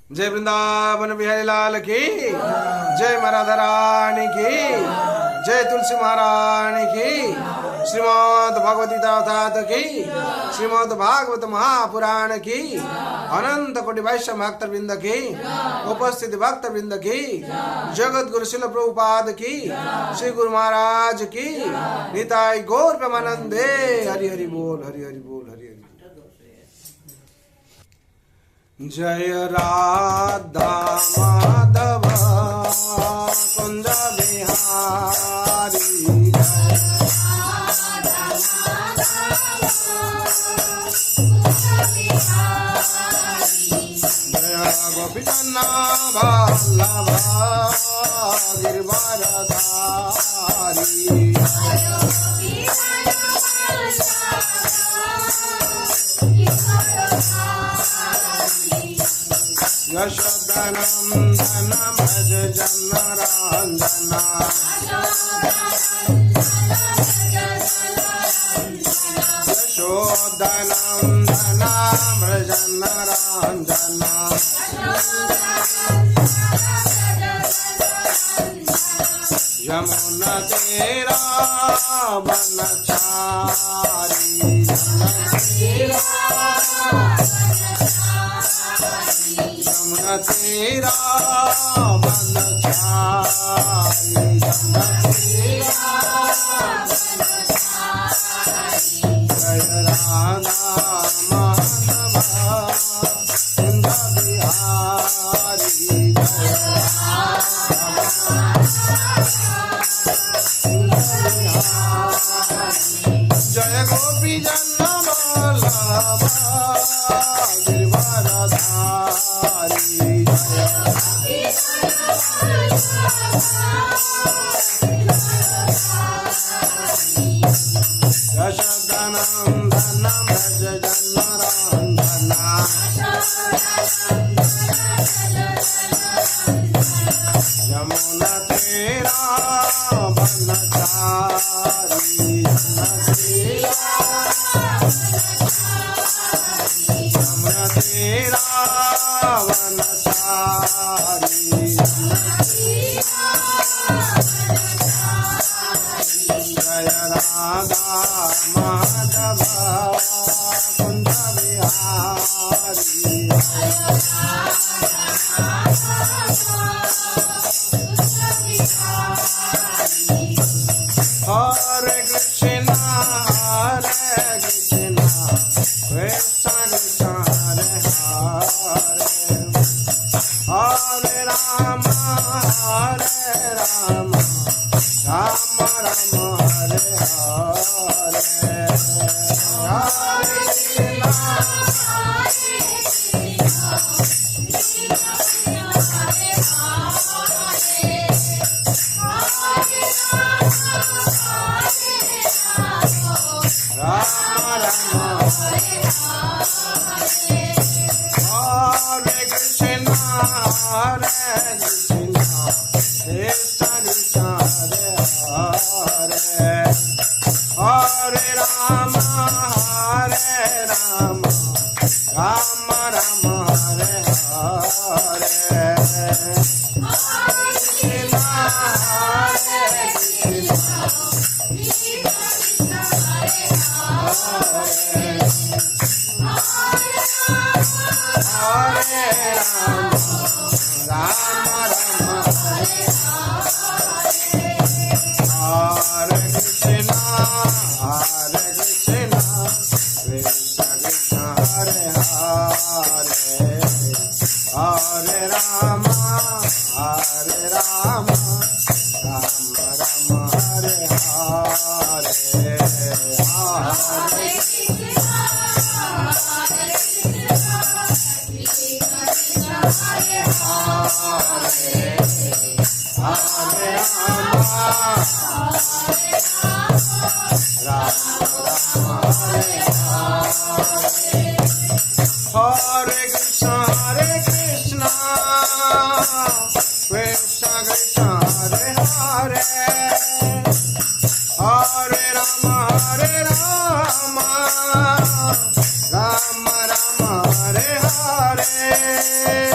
जय वृंदावन बिहारी लाल की जय राधा रानी की जय तुलसी महारानी की श्रीमद् भगवती तात की श्रीमद् भागवत महापुराण की अनंत कोटि वैष्णव भक्त वृंद की उपस्थित भक्त वृंद की जगत गुरु शिल प्रभुपाद की श्री गुरु महाराज की निताई गौर प्रेमानंदे हरि हरि बोल हरि हरि बोल हरि हरि। जय राधा माधव कुंज बिहारी जय गोपीचंद वल्लभ गिरिवरधारी यशोदनंदन भज जनरंजना यशोदनंदन भज जनरंजना यमुना तेरा बनचारी यमुना तेरा बनचारी जय राधा माधव कुंज बिहारी जय गोपी जन वल्लभ गिरिवरधारी यशोदनंदन भज जनरंजना यमुना तेरा बनचारी यमुना तेरा बनचारी जय राधा माधव कुंज बिहारी हरे कृष्ण कृष्ण कृष्ण हरे हरे हरे राम राम राम हरे हरे हरे Hare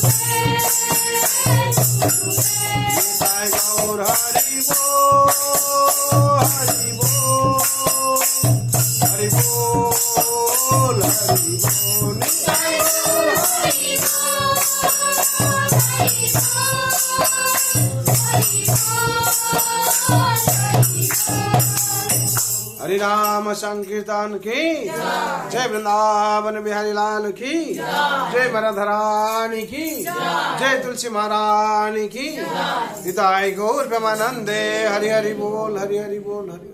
Jai निताय गौर हरि बोल हरि बोल हरि बोल हरि बोल निताय गौर हरि हरि नाम संकीर्तन की जय। वृंदावन बिहारी लाल की जय। राधारानी की जय। तुलसी महारानी की निताय गौर प्रेमानंदे हरि हरि बोल हरि हरि बोल हरि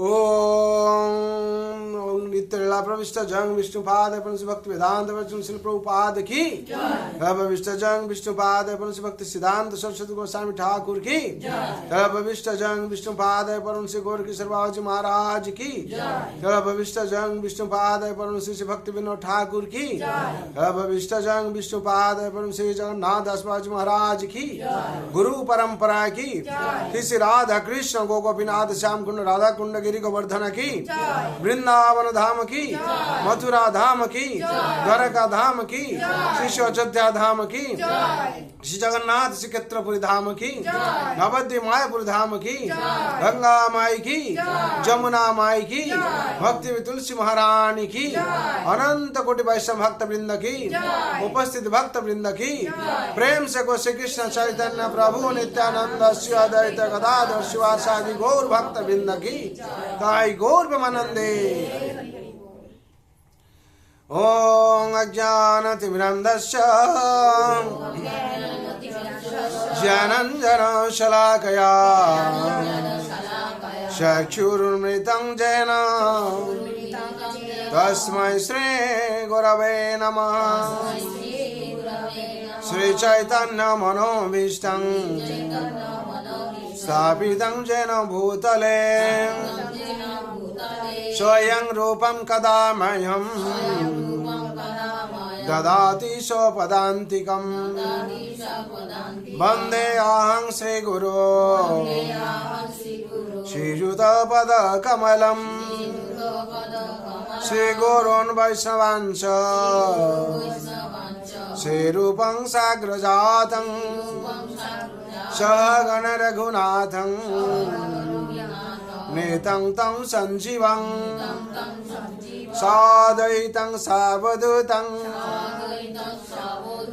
ओम नित्य लीला प्रविष्ट जंग विष्णुपाद भक्ति वेदांत वचन श्री प्रभुपाद की प्रविष्ट जंग विष्णुपाद भक्ति सिद्धांत सरस्वती गोस्वामी ठाकुर की प्रविष्ट जंग विष्णुपाद श्री गौर किशोर बाबूजी महाराज की प्रविष्ट जंग विष्णुपाद श्री भक्ति विनोद ठाकुर की प्रविष्ट जंग विष्णुपाद श्री जगन्नाथ दास बाबूजी महाराज की गुरु परंपरा की श्री राधा कृष्ण गोपीनाथ श्याम कुंड राधा कुंड गिरी गोवर्धन की वृंदावन धाम की मथुरा धाम की द्वारका धाम की श्री अयोध्या धाम की श्री जगन्नाथ श्री क्षेत्रपुरी धाम की नवद्वीप मायापुर धाम की गंगा माई की जमुना माई की भक्ति तुलसी महारानी की अनंत कोटि वैष्णव भक्त वृंद की उपस्थित भक्त वृंद की प्रेम से को श्री कृष्ण चैतन्य प्रभु नित्यानंद श्री अद्वैत गदाधर शिवासादि गौर भक्त वृंद की ताई गौर ब्रह्मानंदे। ओम अज्ञानतिमिरन्धस्य ज्ञानञ्जन शलाकया चक्षुरुन्मिलितं येन तस्मै श्री गुरवे नमः। श्री चैतन्य मनोभीष्टं स्थापितं येन भूतले स्वयं रूपं कदा मह्यं ददाति स्वपदान्तिकं वन्देऽहं श्रीगुरो श्रीयुतपदकमलं श्रीगुरोन् वैष्णवांश्च श्रीरूपं साग्रजातं सहगण रघुनाथं नेतं तं संजीवं साद्वैतं सावधूतं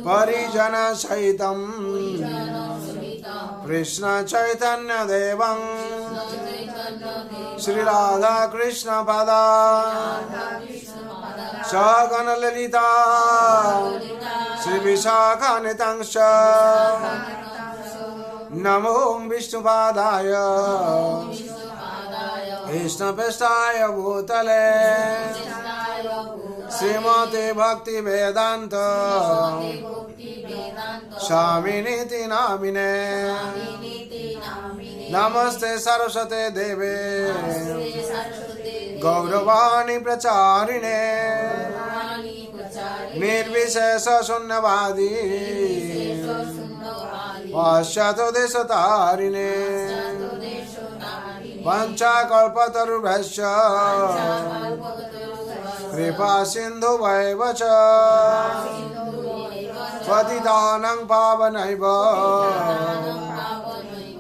परिजन सहितं कृष्ण चैतन्य देवं श्री राधा कृष्ण पदा सहगण ललिता श्री विशाखान्वितंश्च नमो विष्णुपादाय कृष्णपृष्ठाय भूतले श्रीमते भक्ति वेदांत स्वामिनीति नामिने नमस्ते सरस्वते देवे गौरवाणी प्रचारिणे निर्विशेष शून्यवादी पाश्चात्य देशतारिणे वंशाकल्पतरुभ्यश्च कृपा सिन्धुभ्यैव च पतितानां पावनैव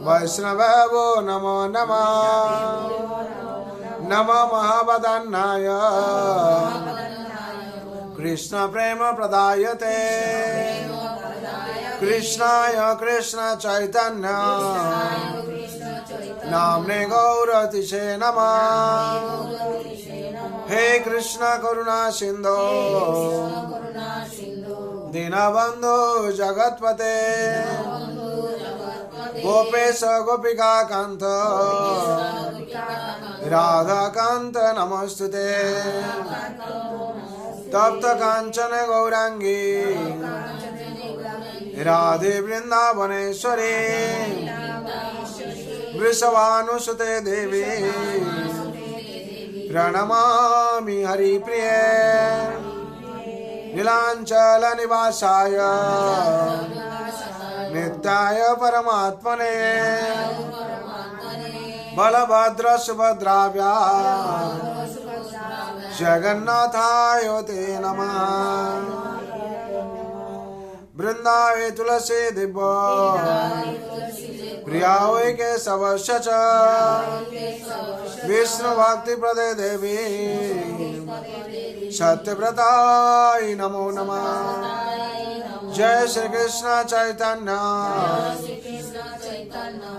वैष्णवेभ्यो नमो नमः। नमः महावदन्नाय कृष्ण प्रेम प्रदायते कृष्णाय कृष्ण चैतन्य नाम्ने गौरतिशे नमः। हे कृष्ण करुणा सिंधो दीनबंधो जगत्पते गोपेश गोपिका कांत राधा कांत नमस्तुते। तप्त कांचन गौरांगी राधे वृंदावनेश्वरी वृषभानुसुते देवी प्रणमामि हरिप्रिये। नीलांचल निवासाय नित्याय परमात्मने बलभद्र सुभद्राभ्या जगन्नाथाय ते नमः। वृंदावे तुलसी दिव्य प्रियावे केशवस्य च विष्णु भक्ति प्रदे देवी सत्यव्रताय नमो नमः। जय श्री कृष्ण चैतन्य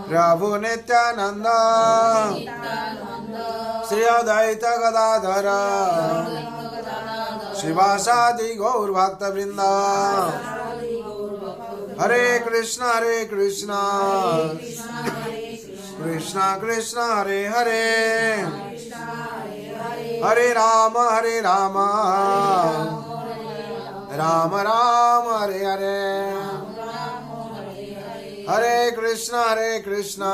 प्रभु नित्यानंद श्री अद्वैत गदाधर शिवासादि गौर भक्त वृंद। हरे कृष्णा कृष्णा कृष्णा हरे हरे हरे राम राम राम हरे हरे। हरे कृष्णा कृष्णा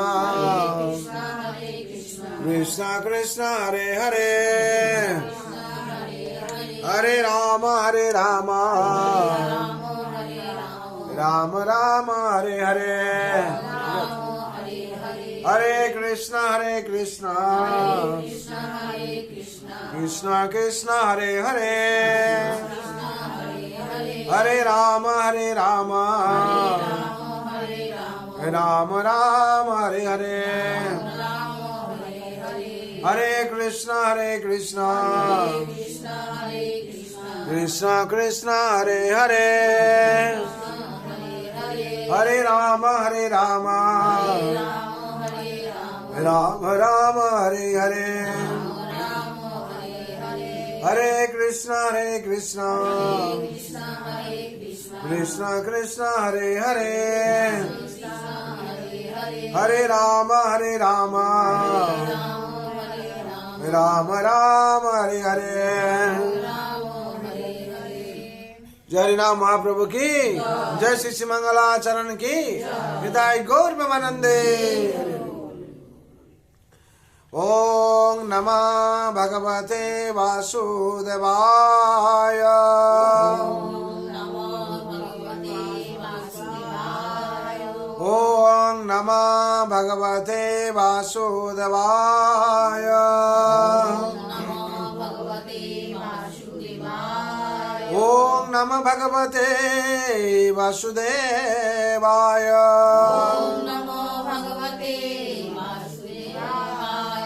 कृष्णा हरे हरे हरे राम राम राम हरे हरे। हरे कृष्णा कृष्णा कृष्णा हरे हरे हरे राम राम राम हरे हरे। हरे कृष्णा कृष्णा कृष्णा हरे हरे हरे राम राम राम हरे हरे। हरे कृष्णा कृष्णा कृष्णा हरे हरे हरे राम राम राम हरे हरे। जय नाम महाप्रभु की जय। श्री मंगलाचरण की हृदय गौर प्रेमानंदे। ओम नमः भगवते वासुदेवाय। ओम नमः भगवते वासुदेवाय। ओम नमः भगवते वासुदेवाय।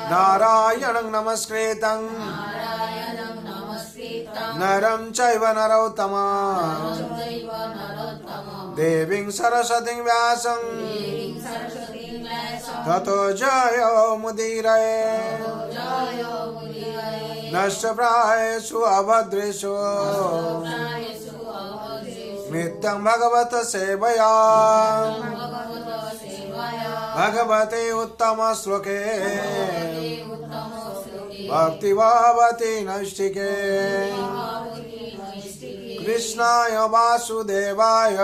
नारायणं नमस्कृतं नरं चैव नरोत्तमं देवीं सरस्वतीं व्यासं ततो जयो मुदीरये। नष्टप्रायेषु अभद्रेषु नित्यं भगवत सेवया भगवते उत्तम श्लोके भक्ति भवति नैष्ठिके। कृष्णाय वासुदेवाय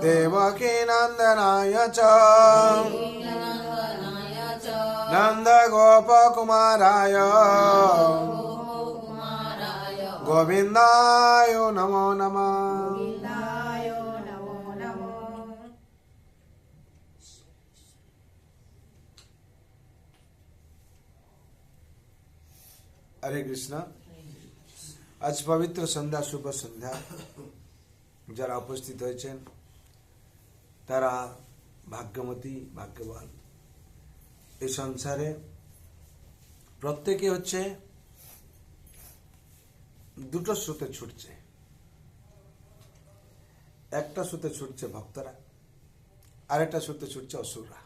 देवकी नंदनाय च नंद गोप कुमाराय गोविंदाय नमो नमः। हरे कृष्णा। आज पवित्र सन्ध्या शुभ सन्ध्या যারা উপস্থিত হয়েছেন তারা ভাগ্যবতী ভাগ্যবান। এই সংসারে প্রত্যেকে হচ্ছে দুটো স্রোতে ছুটছে। একটা স্রোতে ছুটছে ভক্তরা, আরেকটা স্রোতে ছুটছে অসুররা।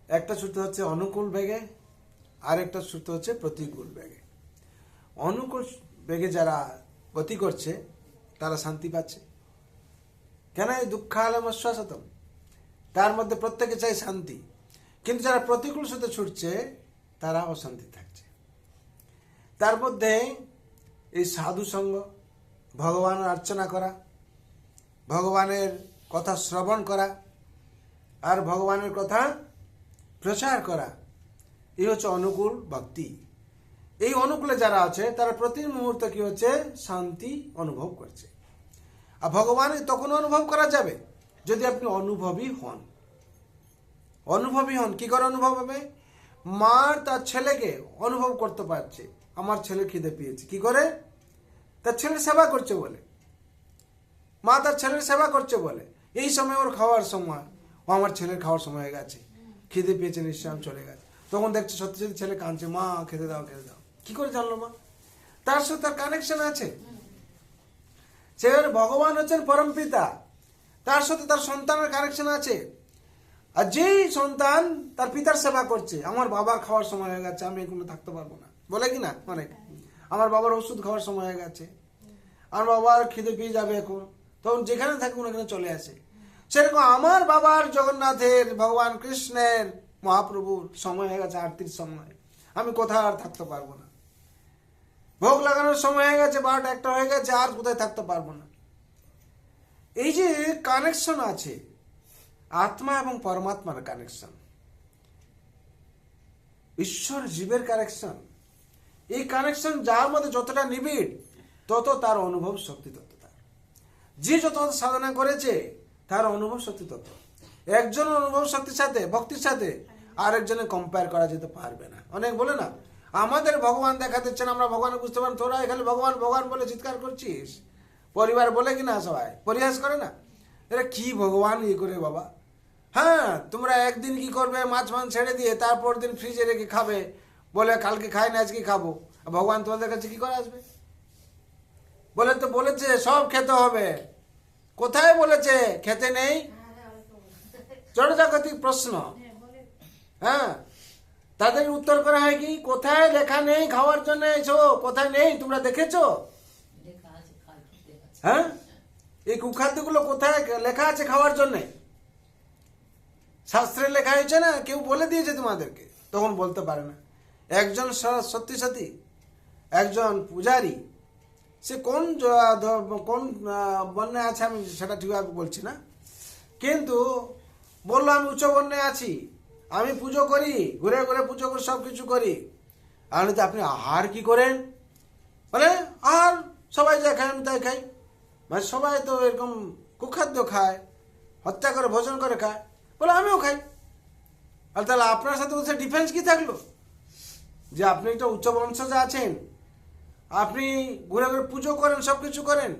একটা স্রোতে হচ্ছে অনুকূল বেগে, আরেকটা স্রোতে হচ্ছে প্রতিকূল বেগে। অনুকূল বেগে যারা গতি করছে তারা শান্তি পাচ্ছে। কেন? এই দুঃখালম শ্বাসতম, তার মধ্যে প্রত্যেকে চাই শান্তি। কিন্তু যারা প্রতিকূল স্রোতে ছুটছে তারা অশান্তি থাকছে। তার মধ্যে এই সাধু সঙ্গ, ভগবানের অর্চনা করা, ভগবানের কথা শ্রবণ করা আর ভগবানের কথা প্রচার করা, এই হচ্ছে অনুকূল ভক্তি। এই অনুকূলে যারা আছে তারা প্রতি মুহূর্তে কি হচ্ছে? শান্তি অনুভব করছে। আর ভগবানের তখন অনুভব করা যাবে যদি আপনি অনুভবী হন। অনুভবী হন কি করে অনুভব হবে? মা তার ছেলেকে অনুভব করতে পারছে, আমার ছেলে খিদে পেয়েছে। কি করে? তার ছেলের সেবা করছে বলে, মা তার ছেলের সেবা করছে বলে এই সময় ওর খাওয়ার সময়, ও আমার ছেলের খাওয়ার সময় হয়ে গেছে, খিদে পেয়েছে নিশ্চয় চলে গেছে, তখন দেখছে সত্যি সত্যি ছেলে কাঁদছে, মা খেতে দাও খেতে দাও। কি করে জানলো মা? তার সাথে তার কানেকশন আছে। সেখানে ভগবান হচ্ছেন পরম পিতা, তার সাথে তার সন্তানের কানেকশন আছে। আর যেই সন্তান তার পিতার সেবা করছে, আমার বাবার খাওয়ার সময় হয়ে গেছে, আমি এখনো থাকতে পারবো না, বলে কি না অনেক, আমার বাবার ওষুধ খাওয়ার সময় হয়ে গেছে, আমার বাবার খিদে পেয়ে যাবে এখন, তখন যেখানে থাকুন ওখানে চলে আসে। সেরকম আমার বাবার, জগন্নাথের, ভগবান কৃষ্ণের, মহাপ্রভুর সময় হয়ে গেছে, আরতির সময়, আমি কোথাও আর থাকতে পারবো না, ভোগ লাগানোর সময় হয়ে গেছে, 12টা 1টা হয়ে গেছে, আর কোথায় থাকতে পারবো না। এই যে কানেকশন আছে, আত্মা এবং পরমাত্মার কানেকশন, ঈশ্বর জীবের কানেকশন, এই কানেকশন যার মধ্যে যতটা নিবিড়, তত তার অনুভব শক্তি তত তার। যে যত সাধনা করেছে তার অনুভব শক্তি তত। একজন অনুভব শক্তির সাথে, ভক্তির সাথে আরেকজনে কম্পেয়ার করা যেতে পারবে না। অনেক বলে না, আমাদের ভগবান দেখা দিচ্ছেন, আমরা ভগবান বুঝতে পারেন, তোরা এখানে ভগবান ভগবান বলে চিৎকার করছিস। পরিবার বলে কিনা, সবাই পরিহাস করে না, এরা কি ভগবান ইয়ে করে বাবা। হ্যাঁ, তোমরা একদিন কি করবে, মাছ মাছ ছেড়ে দিয়ে তারপর দিন ফ্রিজে রেখে খাবে, বলে কালকে খাই না আজকে খাবো। ভগবান তোমাদের কাছে কি করে আসবে? বলে তো বলেছে সব খেতে হবে, কোথায় বলেছে খেতে নেই? জড়জাগতিক প্রশ্ন। হ্যাঁ, তাদের উত্তর করা হয় কি, কোথায় লেখা নেই খাওয়ার জন্য, এসো কোথায় নেই তোমরা দেখেছো? হ্যাঁ, এই কুখাদ্যগুলো কোথায় লেখা আছে খাওয়ার জন্য? শাস্ত্রে লেখা হয়েছে না, কেউ বলে দিয়েছে তোমাদেরকে? তখন বলতে পারে না। একজন সত্যি সত্যি একজন পূজারী, সে কোন বর্ণে আছে আমি সেটা ঠিকভাবে বলছি না, কিন্তু বললো আমি উচ্চ বর্ণে আছি, আমি পুজো করি, ঘুরে ঘুরে পুজো করি, সব কিছু করি। আর আপনি আহার কি করেন? বলে আহার সবাই যা খায় আমি তাই খাই। মানে সবাই তো এরকম কুখাদ্য খায়, হত্যা করে ভোজন করে খায়, বলে আমিও খাই। আর তাহলে আপনার সাথে বলছে ডিফারেন্স কি থাকলো? যে আপনি একটা উচ্চ বংশজা আছেন, আপনি ঘুরে ঘুরে পুজো করেন, সব কিছু করেন,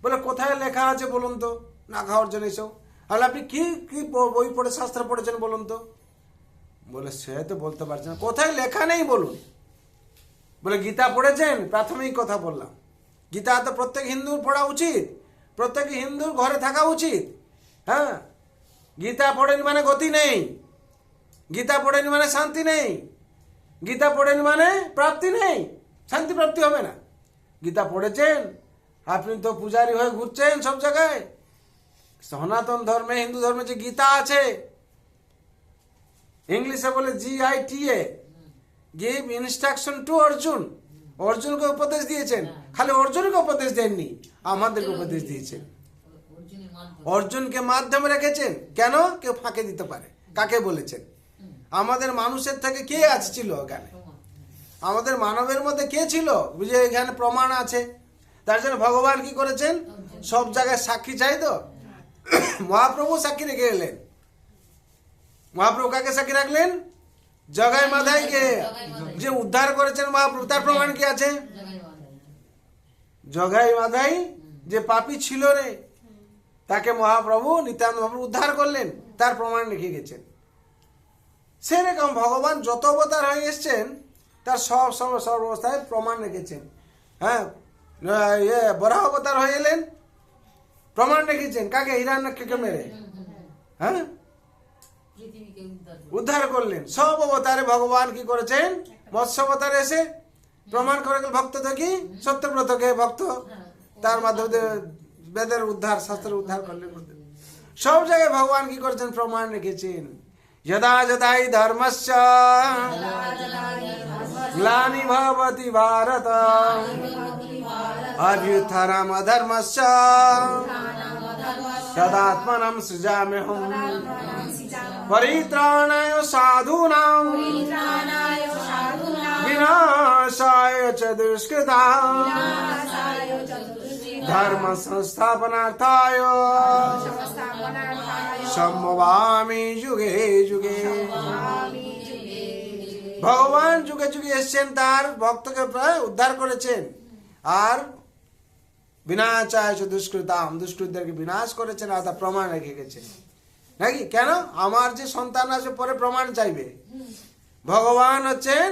বলে কোথায় লেখা আছে বলুন তো না খাওয়ার জন্য এসব? তাহলে আপনি কি কি বই পড়ে, শাস্ত্র পড়েছেন বলুন তো? বলে সে তো বলতে পারছে না, কোথায় লেখা নেই বলুন। বলে গীতা পড়েছেন? প্রাথমিক কথা বললাম, গীতা তো প্রত্যেক হিন্দুর পড়া উচিত, প্রত্যেক হিন্দুর ঘরে থাকা উচিত। হ্যাঁ, গীতা পড়েনি মানে গতি নেই, গীতা পড়েনি মানে শান্তি নেই, গীতা পড়েনি মানে প্রাপ্তি নেই, শান্তি প্রাপ্তি হবে না। গীতা পড়েছেন, আপনি তো পূজারী হয়ে ঘুরছেন সব জায়গায়। সনাতন ধর্মে, হিন্দু ধর্মে যে গীতা আছে, ইংলিশে বলে GITA, give instruction to Arjun. অর্জুনকে উপদেশ দিয়েছেন, খালি অর্জুনকে উপদেশ দেননি, আমাদেরকে উপদেশ দিয়েছেন। অর্জুনকে মাধ্যমে রেখেছেন, কেন? কেউ ফাঁকে দিতে পারে। কাকে বলেছেন? আমাদের মানুষের থেকে কে ছিল এখানে? আমাদের মানবের মধ্যে কে ছিল? বুঝে এখানে প্রমাণ আছে। তার জন্য ভগবান কি করেছেন? সব জায়গায় সাক্ষী চাই তো, মহাপ্রভু সাক্ষী রেখে এলেন। মহাপ্রভু কাকে সাক্ষী রাখলেন? জগাই মাধাইকে, যে উদ্ধার করেছেন মহাপ্রভু, তার প্রমাণ কি আছে? জগাই মাধাই যে পাপী ছিল রে, তাকে মহাপ্রভু নিত্যানন্দ মহাপ্রভু উদ্ধার করলেন, তার প্রমাণ রেখে গেছেন। সেরকম ভগবান যত অবতার হয়ে এসছেন, তার সব অবস্থায় প্রমাণ রেখেছেন। হ্যাঁ, বরাহ অবতার হয়ে এলেন, প্রমাণ রেখেছেন কাকে? হিরণ্যকে মেরে, হ্যাঁ, উদ্ধার করলেন। সব অবতারে ভগবান কি করেছেন? মৎস্য অবতারে এসে প্রমাণ করে গেল ভক্ত কি সত্যব্রতকে ভক্ত, তার মাধ্যমে বেদের উদ্ধার, শাস্ত্রের উদ্ধার করলেন। সব জায়গায় ভগবান কি করেছেন? প্রমাণ রেখেছেন। যদা যদাই ধর্মস্য গ্লানি ভবতি ভারত অভ্যুত্থানম অধর্মস্য তদাত্মনম সৃজাম্যহম পরিত্রাণায় সাধূনাং বিনাশায় চ দুষ্কৃতাং ধর্ম সংস্থাপনার্থায় সম্ভবামি যুগে যুগে। ভগবান যুগে যুগে এসছেন, তার ভক্তকে প্রায় উদ্ধার করেছেন। আর বিনাশায় চ দুষ্কৃতাম, দুষ্কৃতদেরকে বিনাশ করেছেন, আর তার প্রমাণ রেখে গেছেন নাকি। কেন? আমার যে সন্তান আছে পরে প্রমাণ চাইবে। ভগবান হচ্ছেন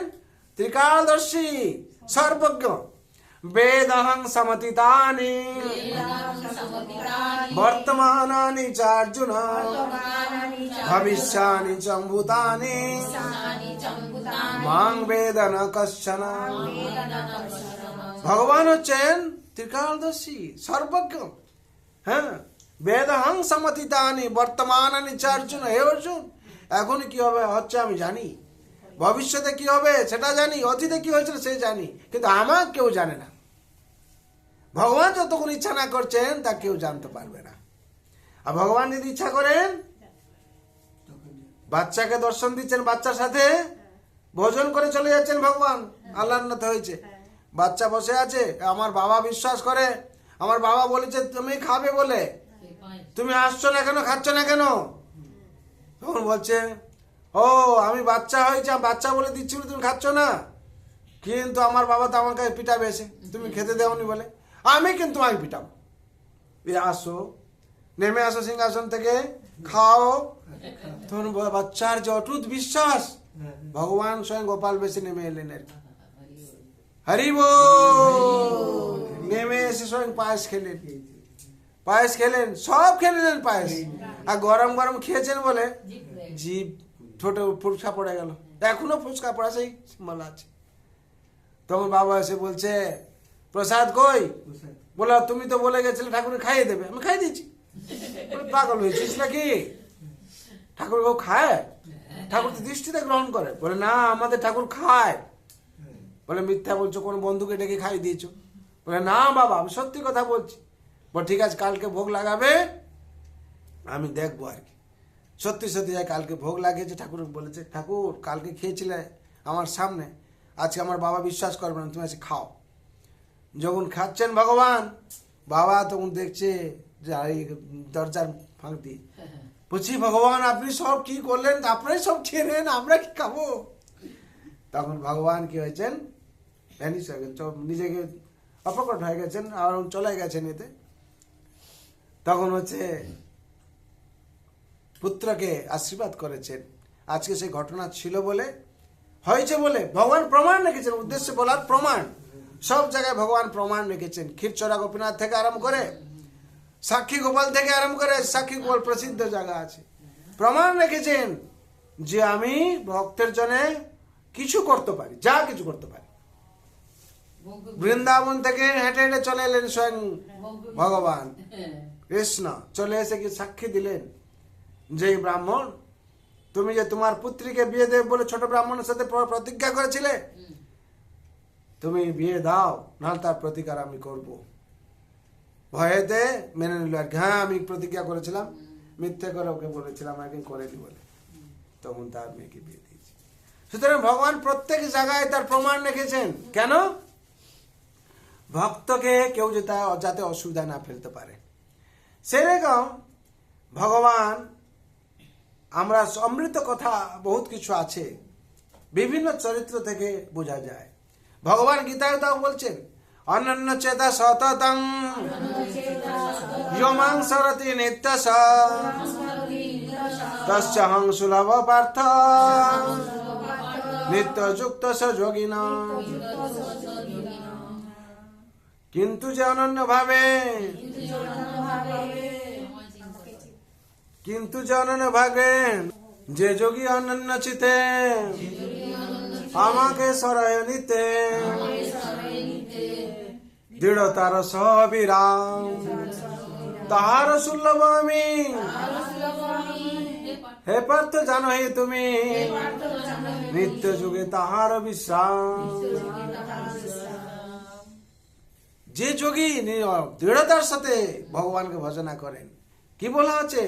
ত্রিকালদর্শী, সর্বজ্ঞ। বেদহং সমতিতানি বর্তমানানি চ অর্জুন ভবিষ্যানি চ ভূতানি মাং বেদ ন কশ্চন। ভগবান হচ্ছেন ত্রিকালদর্শী, সর্বজ্ঞ। হ্যাঁ, বেদহং সমতিতানি বর্তমানানি চ অর্জুন। হে অর্জুন, এখন কি হবে হচ্ছে আমি জানি, ভবিষ্যতে কি হবে সেটা জানি, অতীতে কি হয়েছিল সে জানি, কিন্তু আমার কেউ জানে না। ভগবান যতক্ষণ ইচ্ছা না করছেন তা কেউ জানতে পারবে না। আর ভগবান যদি ইচ্ছা করেন, বাচ্চাকে দর্শন দিচ্ছেন, বাচ্চার সাথে ভোজন করে চলে যাচ্ছেন ভগবান। আল্লাহর নাথ হয়েছে, বাচ্চা বসে আছে, আমার বাবা বিশ্বাস করে, আমার বাবা বলেছে তুমি খাবে বলে, তুমি আসছো না কেন, খাচ্ছ না কেন? তখন বলছে, ও আমি বাচ্চা হয়েছে, বাচ্চা বলে দিচ্ছিল তুমি খাচ্ছ না, কিন্তু আমার বাবা তো আমার কাছে পিটাবে এসে, তুমি খেতে দেওনি বলে, আমি কিন্তু তোমাকে পিটাবো। আসো, নেমে আসো সিংহাসন থেকে, খাও। তখন বাচ্চার যে অটুট বিশ্বাস, ভগবান স্বয়ং গোপাল বেশি নেমে এলেন আর কি। হরি বল। নেমে এসে স্বয়ং পায়েস খেলেন, পায়েস খেলেন, সব খেয়ে নিলেন পায়েস। আর গরম গরম খেয়েছেন বলে জিভ ঠোঁটে ফুচকা পড়ে গেল, এখনো ফুচকা পড়া সেই মালা আছে। তখন বাবা এসে বলছে, প্রসাদ কই? বলে তুমি তো বলে গেছিলে ঠাকুর খাইয়ে দেবে, আমি খাই দিচ্ছি। পাগল হয়েছিস নাকি? ঠাকুর কেউ খায়? ঠাকুর তো দৃষ্টিতে গ্রহণ করে। বলে না, আমাদের ঠাকুর খায়। বলে মিথ্যা বলছো, কোন বন্ধুকে ডেকে খাইয়ে দিয়েছো? বলে না বাবা, আমি সত্যি কথা বলছি। বলে ঠিক আছে, কালকে ভোগ লাগাবে, আমি দেখবো আর কি। সত্যি সত্যি যাই কালকে ভোগ লাগিয়েছে। ঠাকুর বলেছে, ঠাকুর কালকে খেয়েছিলে আমার সামনে, আজকে আমার বাবা বিশ্বাস করবে না, তুমি আজকে খাও। যখন খাচ্ছেন ভগবান, বাবা তখন দেখছে যে দরজার ফাঁক দিয়ে, বলছি ভগবান আপনি সব কি করলেন, আপনারাই সব খেয়ে নেন, আমরা কি খাবো? তখন ভগবান কি হয়েছেন, নিজেকে অপ্রকট হয়ে গেছেন আর চলে গেছেন এতে। তখন হচ্ছে পুত্রকে আশীর্বাদ করেছেন। আজকে সেই ঘটনা ছিল বলে, হয়েছে বলে ভগবান প্রমাণ রেখেছেন। উদ্দেশ্য বলার প্রমাণ, সব জায়গায় ভগবান প্রমাণ রেখেছেন। ক্ষীরচোরা গোপীনাথ থেকে আরম্ভ করে, সাক্ষী গোপাল থেকে আরম্ভ করে, সাক্ষী গোপাল প্রসিদ্ধ জায়গা আছে, প্রমাণ রেখেছেন যে আমি ভক্তের জন্য কিছু করতে পারি, যা কিছু করতে পারি। বৃন্দাবন থেকে হেঁটে হেঁটে চলে এলেন স্বয়ং ভগবান কৃষ্ণ, চলে এসে কি সাক্ষী দিলেন যে ব্রাহ্মণ, তুমি যে তোমার পুত্রীকে বিয়ে দেবে বলে ছোট ব্রাহ্মণের সাথে প্রতিজ্ঞা করেছিলে, তুমি বিয়ে দাও, নাহলে তার প্রতিকার আমি করব। ভয়েতে মেনে নিল আর হ্যাঁ আমি প্রতিজ্ঞা করেছিলাম, মিথ্যে করে ওকে বলেছিলাম একদিন করেনি বলে, তখন তার মেয়েকে বিয়ে দিয়েছে। সুতরাং ভগবান প্রত্যেক জায়গায় তার প্রমাণ রেখেছেন। কেন? ভক্তকে কেউ যাতে অসুবিধা না ফেলতে পারে। সেরকম ভগবান, আমরা অমৃত কথা বহুত কিছু আছে, বিভিন্ন চরিত্র থেকে বোঝা যায়। ভগবান গীতায় তাও বলছেন, অনন্য চেতা সততং ইয়মাং সরতি নিত্যশ তস্যহং সুলভ পার্থ নিত্যযুক্ত স যোগিনা। কিন্তু যে অনন্য ভাবে, কিন্তু যে অনন্য ভাবেন, যে যোগী অনন্য চিতে আমাকে সরায় নিতে দৃঢ়তার সবিরাম তাহার সুলভ আমি। হে পার্থ জানো হে তুমি, নিত্য যুগে তাহার বিশ্রাম। যে যোগী দৃঢ়তার সাথে ভগবানকে ভজনা করেন, কি বলা আছে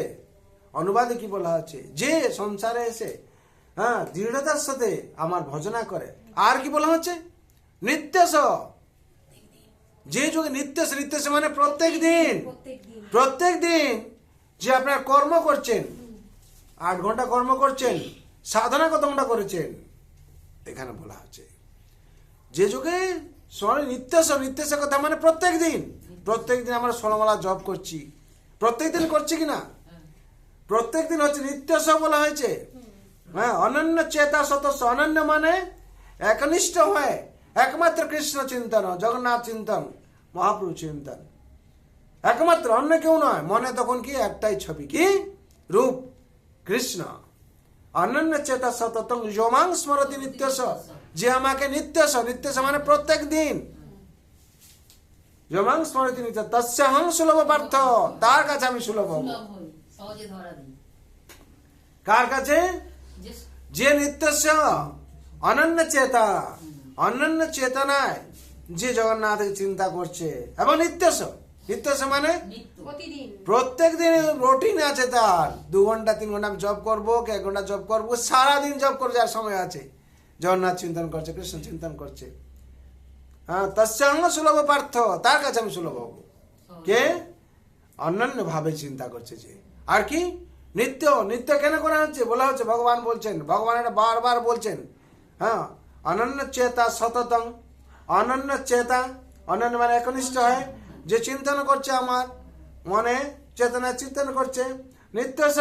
অনুবাদে, কি বলা আছে, যে সংসারে এসে দৃঢ়তার সাথে আমার ভজনা করে। আর কি বলা হচ্ছে, নিত্যস, যে যোগে নিত্যস, নিত্যস মানে প্রত্যেক দিন, প্রত্যেক দিন যে আপনার কর্ম করছেন, 8 ঘন্টা কর্ম করছেন, সাধনা কত ঘন্টা করেছেন, এখানে বলা হচ্ছে যে যুগে নিত্যস, নিত্যস কথা মানে প্রত্যেক দিন, প্রত্যেকদিন আমরা ষোলমালা জপ করছি, প্রত্যেকদিন করছি কিনা? প্রত্যেকদিন হচ্ছে নিত্যস বলা হয়েছে। হ্যাঁ, অনন্য চেতা সতস্য। অনন্য মানে একনিষ্ঠ হয়ে একমাত্র কৃষ্ণ চিন্তন, জগন্নাথ চিন্তন, মহাপ্রভু চিন্তন, একমাত্র, অন্য কেউ নয়। মনে তখন কি একটাই ছবি, কি রূপ, কৃষ্ণ। অনন্য চেতা সততং যোমাং স্মরতি নিত্যস, যে আমাকে নিত্যস, নিত্যস মানে প্রত্যেক দিন, যোমাং স্মরতি নিত্য তস্যাহং সুলভ পার্থ, তার কাছে আমি সুলভ হব। কার কাছে? যে নিত্যস্য অনন্য চেতা, অনন্য চেতনায় যে জগন্নাথকে চিন্তা করছে, এবং নিত্যস্য, নিত্যস্য মানে প্রত্যেক দিন রুটিন আছে তার। 2 ঘন্টা 3 ঘন্টা আমি জব করবো, 1 ঘন্টা জব করবো, সারাদিন জব করবো, যার সময় আছে জগন্নাথ চিন্তন করছে, কৃষ্ণ চিন্তন করছে। হ্যাঁ, তস্যাঙ্গ সুলভ পার্থ, তার কাছে আমি সুলভ হব। কে? অনন্য ভাবে চিন্তা করছে যে। আর কি নিত্য, নিত্য কেন করা হচ্ছে? বলা হচ্ছে, ভগবান বলছেন, ভগবান এটা বারবার বলছেন। হ্যাঁ, অনন্য চেতা সততং, অনন্য চেতা, অনন্য মানে একনিষ্ঠ হয়, যে চিন্তন করছে আমার মনে, চেতনা চিন্তন করছে, নিত্যস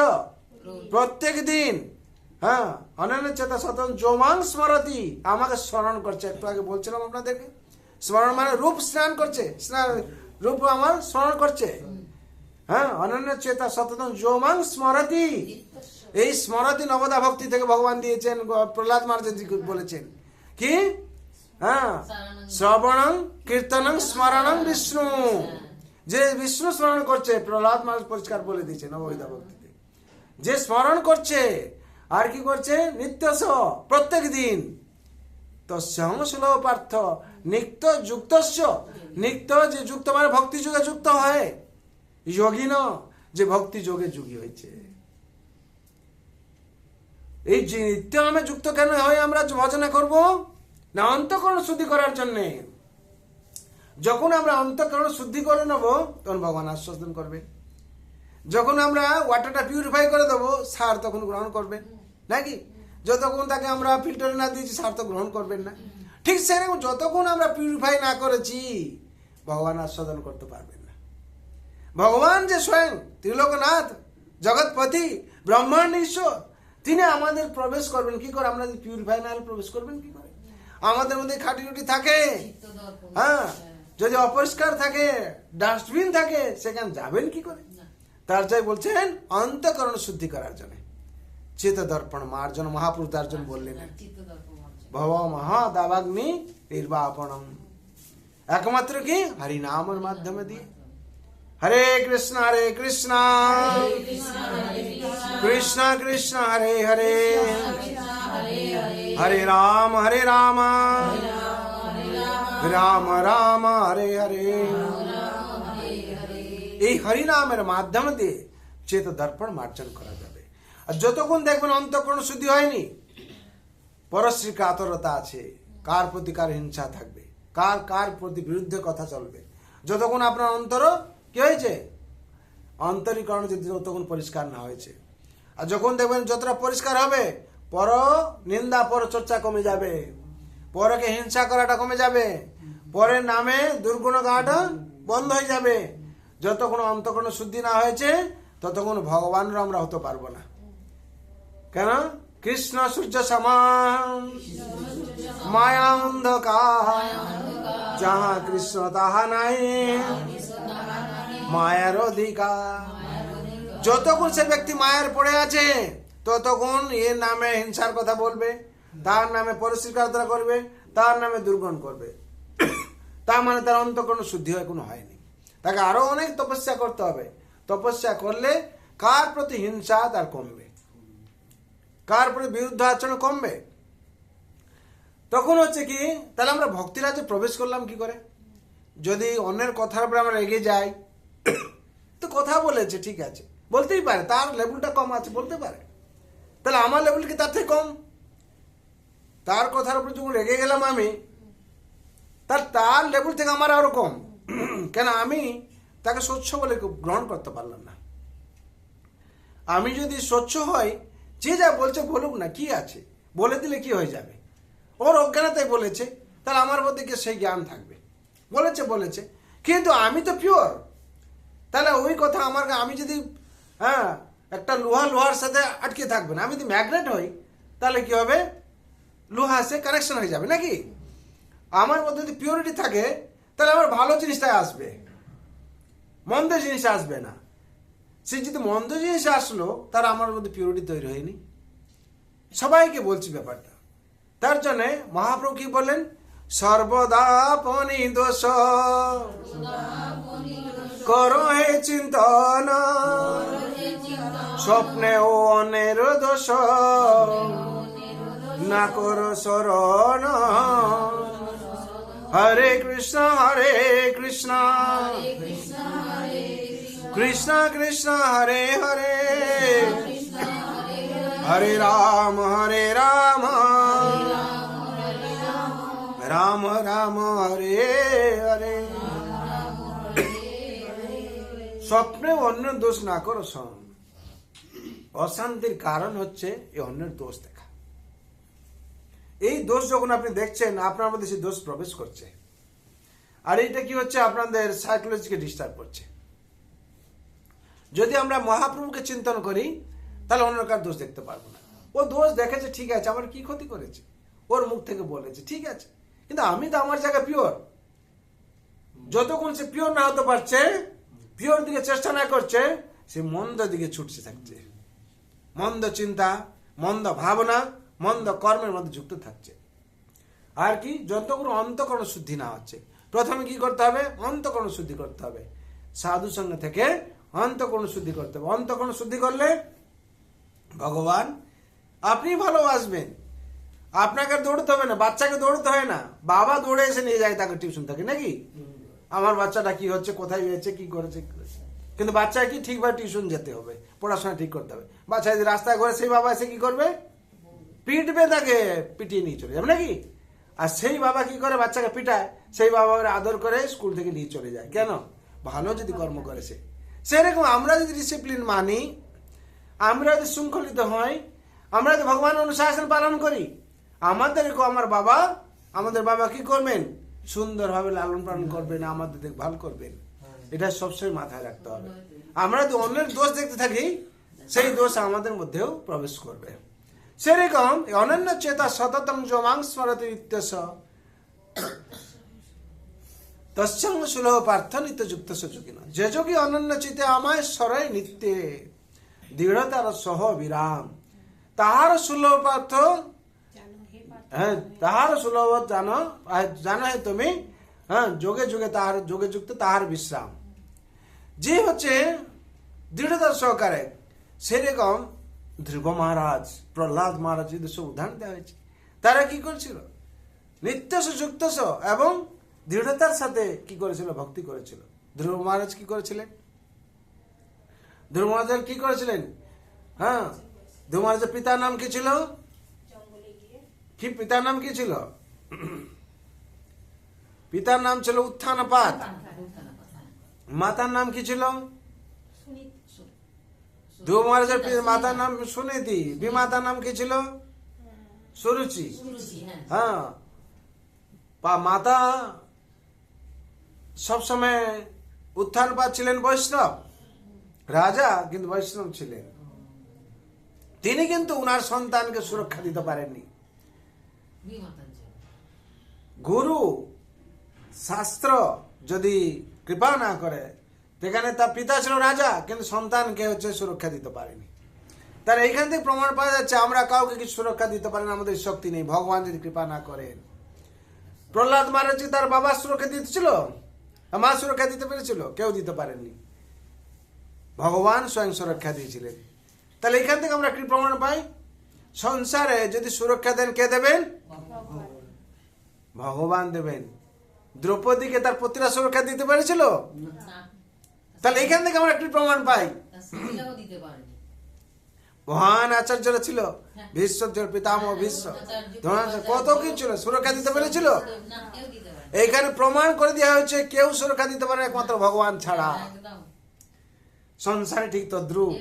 প্রত্যেক দিন। হ্যাঁ, অনন্য চেতা সততং যোমাং স্মরতি, আমাকে স্মরণ করছে। একটু আগে বলছিলাম আপনাদেরকে, স্মরণ মানে রূপ স্নান করছে, স্নান রূপ আমার স্মরণ করছে। হ্যাঁ, অনন্য চেতা সততং যোমাং স্মরতি, এই স্মরতি নবদা ভক্তি থেকে ভগবান দিয়েছেন, প্রহ্লাদ মহারাজ বলেছেন কি? হ্যাঁ, শ্রবণং কীর্তনং স্মরণং বিষ্ণু, যে বিষ্ণু স্মরণ করছে, প্রহ্লাদ মহারাজ পরিষ্কার বলে দিয়েছে নববিধা ভক্তিতে, যে স্মরণ করছে আর কি করছে? নিত্যস, প্রত্যেক দিন। তস্যাং সুলভ পার্থ, নিত্য যুক্তস্য, নিত্য যে যুক্ত মানে ভক্তি যুগে যুক্ত হয়, যোগী ন, যে ভক্তি যোগে যোগী হয়েছে। এই যে নিত্য নামে যুক্ত কেন হয়? আমরা ভজনা করব না অন্তঃকরণ শুদ্ধি করার জন্যে। যখন আমরা অন্তঃকরণ শুদ্ধি করে নেব, তখন ভগবান আস্বাদন করবে। যখন আমরা ওয়াটারটা পিউরিফাই করে দেবো, সার তখন গ্রহণ করবেন নাকি? যতক্ষণ তাকে আমরা ফিল্টারে না দিয়েছি, সার তো গ্রহণ করবেন না। ঠিক সেরকম যতক্ষণ আমরা পিউরিফাই না করেছি, ভগবান আস্বাদন করতে পারবেন না। ভগবান যে স্বয়ং ত্রিলোকনাথ, জগৎপতি, ব্রহ্মাণ্ড ঈশ্বর, তিনি আমাদের প্রবেশ করবেন কি করে? আমরা যদি পিউরিফাই না হলে প্রবেশ করবেন কি করে? আমাদের মধ্যে খাঁটি থাকে, হ্যাঁ, যদি অপরিষ্কার থাকে, ডাস্টবিন থাকে, সেখানে যাবেন কি করে? তার যাই বলছেন অন্তঃকরণ শুদ্ধি করার জন্য, চিত্ত দর্পণ মার্জন, মহাপুরুষ তার জন্য বললেন ভব মহাদাবাগ্নি নির্বাপনম, একমাত্র কি হরিনামের মাধ্যমে দিয়ে। হরে কৃষ্ণ কৃষ্ণ কৃষ্ণ হরে হরে, হরে রাম রাম রাম হরে হরে। এই হরিনামের মাধ্যম দিয়ে চেত দর্পণ মার্জন করা যাবে। আর যতক্ষণ দেখবেন অন্তঃকরণ শুদ্ধি হয়নি, পরশ্রী কাতরতা আছে, কার প্রতি কার হিংসা থাকবে, কার প্রতি বিরুদ্ধে কথা চলবে, যতক্ষণ আপনার অন্তর কি হয়েছে, অন্তরীকরণ যদি যতক্ষণ পরিষ্কার না হয়েছে। আর যখন দেখবেন যতটা পরিষ্কার হবে, পর নিন্দা পর চর্চা কমে যাবে, পরকে হিংসা করাটা কমে যাবে, পরের নামে দুর্গুণ গাওয়াটা বন্ধ হয়ে যাবে। যতক্ষণ অন্তঃকরণ শুদ্ধি না হয়েছে, ততক্ষণ ভগবানরা আমরা হতে পারবো না। কেন? কৃষ্ণ সূর্য সমান, মায়া অন্ধকার, যাহা কৃষ্ণ তাহা নাই, মায়ার অধিকার। যতক্ষণ সে ব্যক্তি মায়ের পড়ে আছে, ততক্ষণ এর নামে হিংসার কথা বলবে, তার নামে পরিষ্কার করবে, তার নামে দুর্গুণ করবে। তার মানে তার অন্তঃকরণ শুদ্ধি হয় কোনো হয়নি। তাকে আরো অনেক তপস্যা করতে হবে। তপস্যা করলে কার প্রতি হিংসা তার কমবে, কার প্রতি বিরুদ্ধ আচরণ কমবে। তখন হচ্ছে কি, তাহলে আমরা ভক্তিরাজ্যে প্রবেশ করলাম কি করে? যদি অন্যের কথার উপরে আমরা রেগে যাই, তো কথা বলেছে ঠিক আছে, বলতেই পারে, তার লেভেলটা কম আছে, বলতে পারে। তাহলে আমার লেভেল কি তার থেকে কম? তার কথার উপরে যখন রেগে গেলাম আমি, তার লেভেল থেকে আমার আরো কম। কেন? আমি তাকে স্বচ্ছ বলে গ্রহণ করতে পারলাম না। আমি যদি স্বচ্ছ হয়, যে যা বলছে বলুক না, কি আছে, বলে দিলে কি হয়ে যাবে? ওর অজ্ঞানতাই বলেছে, তাহলে আমার মধ্যে কি সেই জ্ঞান থাকবে? বলেছে, কিন্তু আমি তো পিওর। তাহলে ওই কথা আমার, আমি যদি একটা লোহার সাথে আটকে থাকবে না, আমি যদি ম্যাগনেট হই তাহলে কি হবে, লোহা সে কানেকশন হয়ে যাবে নাকি। আমার মধ্যে যদি পিওরিটি থাকে তাহলে আমার ভালো জিনিসটাই আসবে, মন্দ জিনিস আসবে না। সে যদি মন্দ জিনিস আসলো তার আমার মধ্যে পিওরিটি তৈরি হয়নি। সবাইকে বলছি ব্যাপারটা। তার জন্য মহাপ্রভু কি বললেন, সর্বদা পনি দোষ করো হে চিন্তন, স্বপ্নে ও অন্যের দোষ না করো শরণ। হরে কৃষ্ণ কৃষ্ণ কৃষ্ণ হরে হরে, হরে রাম রাম রাম হরে হরে। স্বপ্নে অন্যের দোষ না করো শরণ। অশান্তির কারণ হচ্ছে এই অন্যের দোষ দেখা। এই দোষ যখন আপনি দেখছেন আপনার মধ্যে সেই দোষ প্রবেশ করছে, আর এইটা কি হচ্ছে, আপনাদের সাইকোলজিকে ডিস্টার্ব করছে। যদি আমরা মহাপ্রভুকে চিন্তন করি তাহলে অন্য কার দোষ দেখতে পারবো না। ও দোষ দেখেছে, ঠিক আছে, আমার কি ক্ষতি করেছে, ওর মুখ থেকে বলেছে, ঠিক আছে, কিন্তু আমি তো আমার জায়গায় পিওর। যতক্ষণ সে পিওর না হতে পারছে, পিওর দিকে চেষ্টা না করছে, সে মন্দ দিকে ছুটছে থাকছে, মন্দ চিন্তা, মন্দ ভাবনা, মন্দ কর্মের মধ্যে যুক্ত থাকছে। আর কি, যতক্ষণ অন্তঃকরণ শুদ্ধি না হচ্ছে, প্রথমে কি করতে হবে, অন্তঃকরণ শুদ্ধি করতে হবে। সাধু সঙ্গে থেকে অন্তঃকরণ শুদ্ধি করতে হবে। অন্তঃকরণ শুদ্ধি করলে ভগবান আপনি ভালোবাসবেন। আপনাকে দৌড়তে হবে না, বাচ্চাকে দৌড়তে হয় না, বাবা দৌড়ে এসে নিয়ে যায় তাকে টিউশন থেকে নাকি। আমার বাচ্চাটা কি হচ্ছে, কোথায় গেছে, কি করেছে। কিন্তু বাচ্চাকে কি ঠিকভাবে টিউশন যেতে হবে, পড়াশোনা ঠিক করতে হবে। বাচ্চা যদি রাস্তায় ঘুরে, সেই বাবা এসে কি করবে, পিটবে, তাকে পিটিয়ে নিয়ে চলে যাবে নাকি। আর সেই বাবা কি করে, বাচ্চাকে পিটায়, সেই বাবা আদর করে স্কুল থেকে নিয়ে চলে যায়। কেন, ভালো যদি কর্ম করেছে। সেরকম আমরা যদি ডিসিপ্লিন মানি, আমরা যদি শৃঙ্খলিত হই, আমরা যদি ভগবান অনুশাসন পালন করি, আমাদের বাবা কি করবেন, সুন্দরভাবে লালন পালন করবেন, আমাদের দেখভাল করবেন। এটা সবসময় মাথায় রাখতে হবে। আমরা যদি অন্যের দোষ দেখতে থাকি, সেই দোষ আমাদের মধ্যেও প্রবেশ করবে। সেরকম অনন্য চেতা সততং যোমাং স্মরতি নিত্যস তস্যঙ্গ সুলভ পার্থ নিত্য যুক্ত যোগিন। যে যোগী অনন্য চিতে আমায় স্মরয় নিত্যে দৃঢ়তার সহ বিরাম, তাহার সুলভ পার্থ, তাহার সুলভ জানো হে তুমি, যোগে যোগে তাহার যোগে যুক্ত তাহার বিশ্রাম। যে হচ্ছে দৃঢ়তার সহকারে, সেরকম ধ্রুব মহারাজ, প্রহ্লাদ মহারাজ, এদের সব উদাহরণ দেওয়া হয়েছে। তারা কি করেছিল, নিত্যস যুক্তস এবং দৃঢ়তার সাথে কি করেছিল, ভক্তি করেছিল। ধ্রুব মহারাজ কি করেছিলেন, ধ্রুব মহারাজ কি করেছিলেন, ধ্রুব মহারাজের পিতার নাম কি ছিল, কি পিতার নাম কি ছিল, পিতার নাম ছিল উত্থানপাত, মাতার নাম কি ছিল, ধ্রুব মহারাজের মাতার নাম সুনীতি, বিমাতার নাম কি ছিল, সুরুচি। মাতা সবসময় উত্থানপাত ছিলেন বৈষ্ণব রাজা, কিন্তু বৈষ্ণব ছিলেন। তিনি কিন্তু উনার সন্তানকে সুরক্ষা দিতে পারেননি। গুরু শাস্ত্র যদি কৃপা না করে, সেখানে তার পিতা ছিল রাজা, কিন্তু সন্তানকে হচ্ছে সুরক্ষা দিতে পারেনি। তার এইখান থেকে প্রমাণ পাওয়া যাচ্ছে আমরা কাউকে কিছু সুরক্ষা দিতে পারি না, আমাদের শক্তি নেই, ভগবান যদি কৃপা না করেন। প্রহ্লাদ মহারাজ তার বাবা সুরক্ষা দিতেছিল, মা সুরক্ষা দিতে পেরেছিল, কেউ দিতে পারেননি, ভগবান স্বয়ং সুরক্ষা দিয়েছিলেন। তাহলে এখান থেকে আমরা কি প্রমাণ পাই, সংসারে যদি সুরক্ষা দেন, কে দেবেন, ভগবান দেবেন। দ্রৌপদীকে তার পতিরা সুরক্ষা দিতে পেরেছিল, তাহলে এখান থেকে আমরা একটি প্রমাণ পাই। মহান আচার্যরা ছিল, ভীষ্ম পিতামহ ভীষ্ম, কত কি ছিল, সুরক্ষা দিতে পেরেছিল। এইখানে প্রমাণ করে দেওয়া হয়েছে কেউ সুরক্ষা দিতে পারে একমাত্র ভগবান ছাড়া। সংসারে ঠিক তদ্রুপ,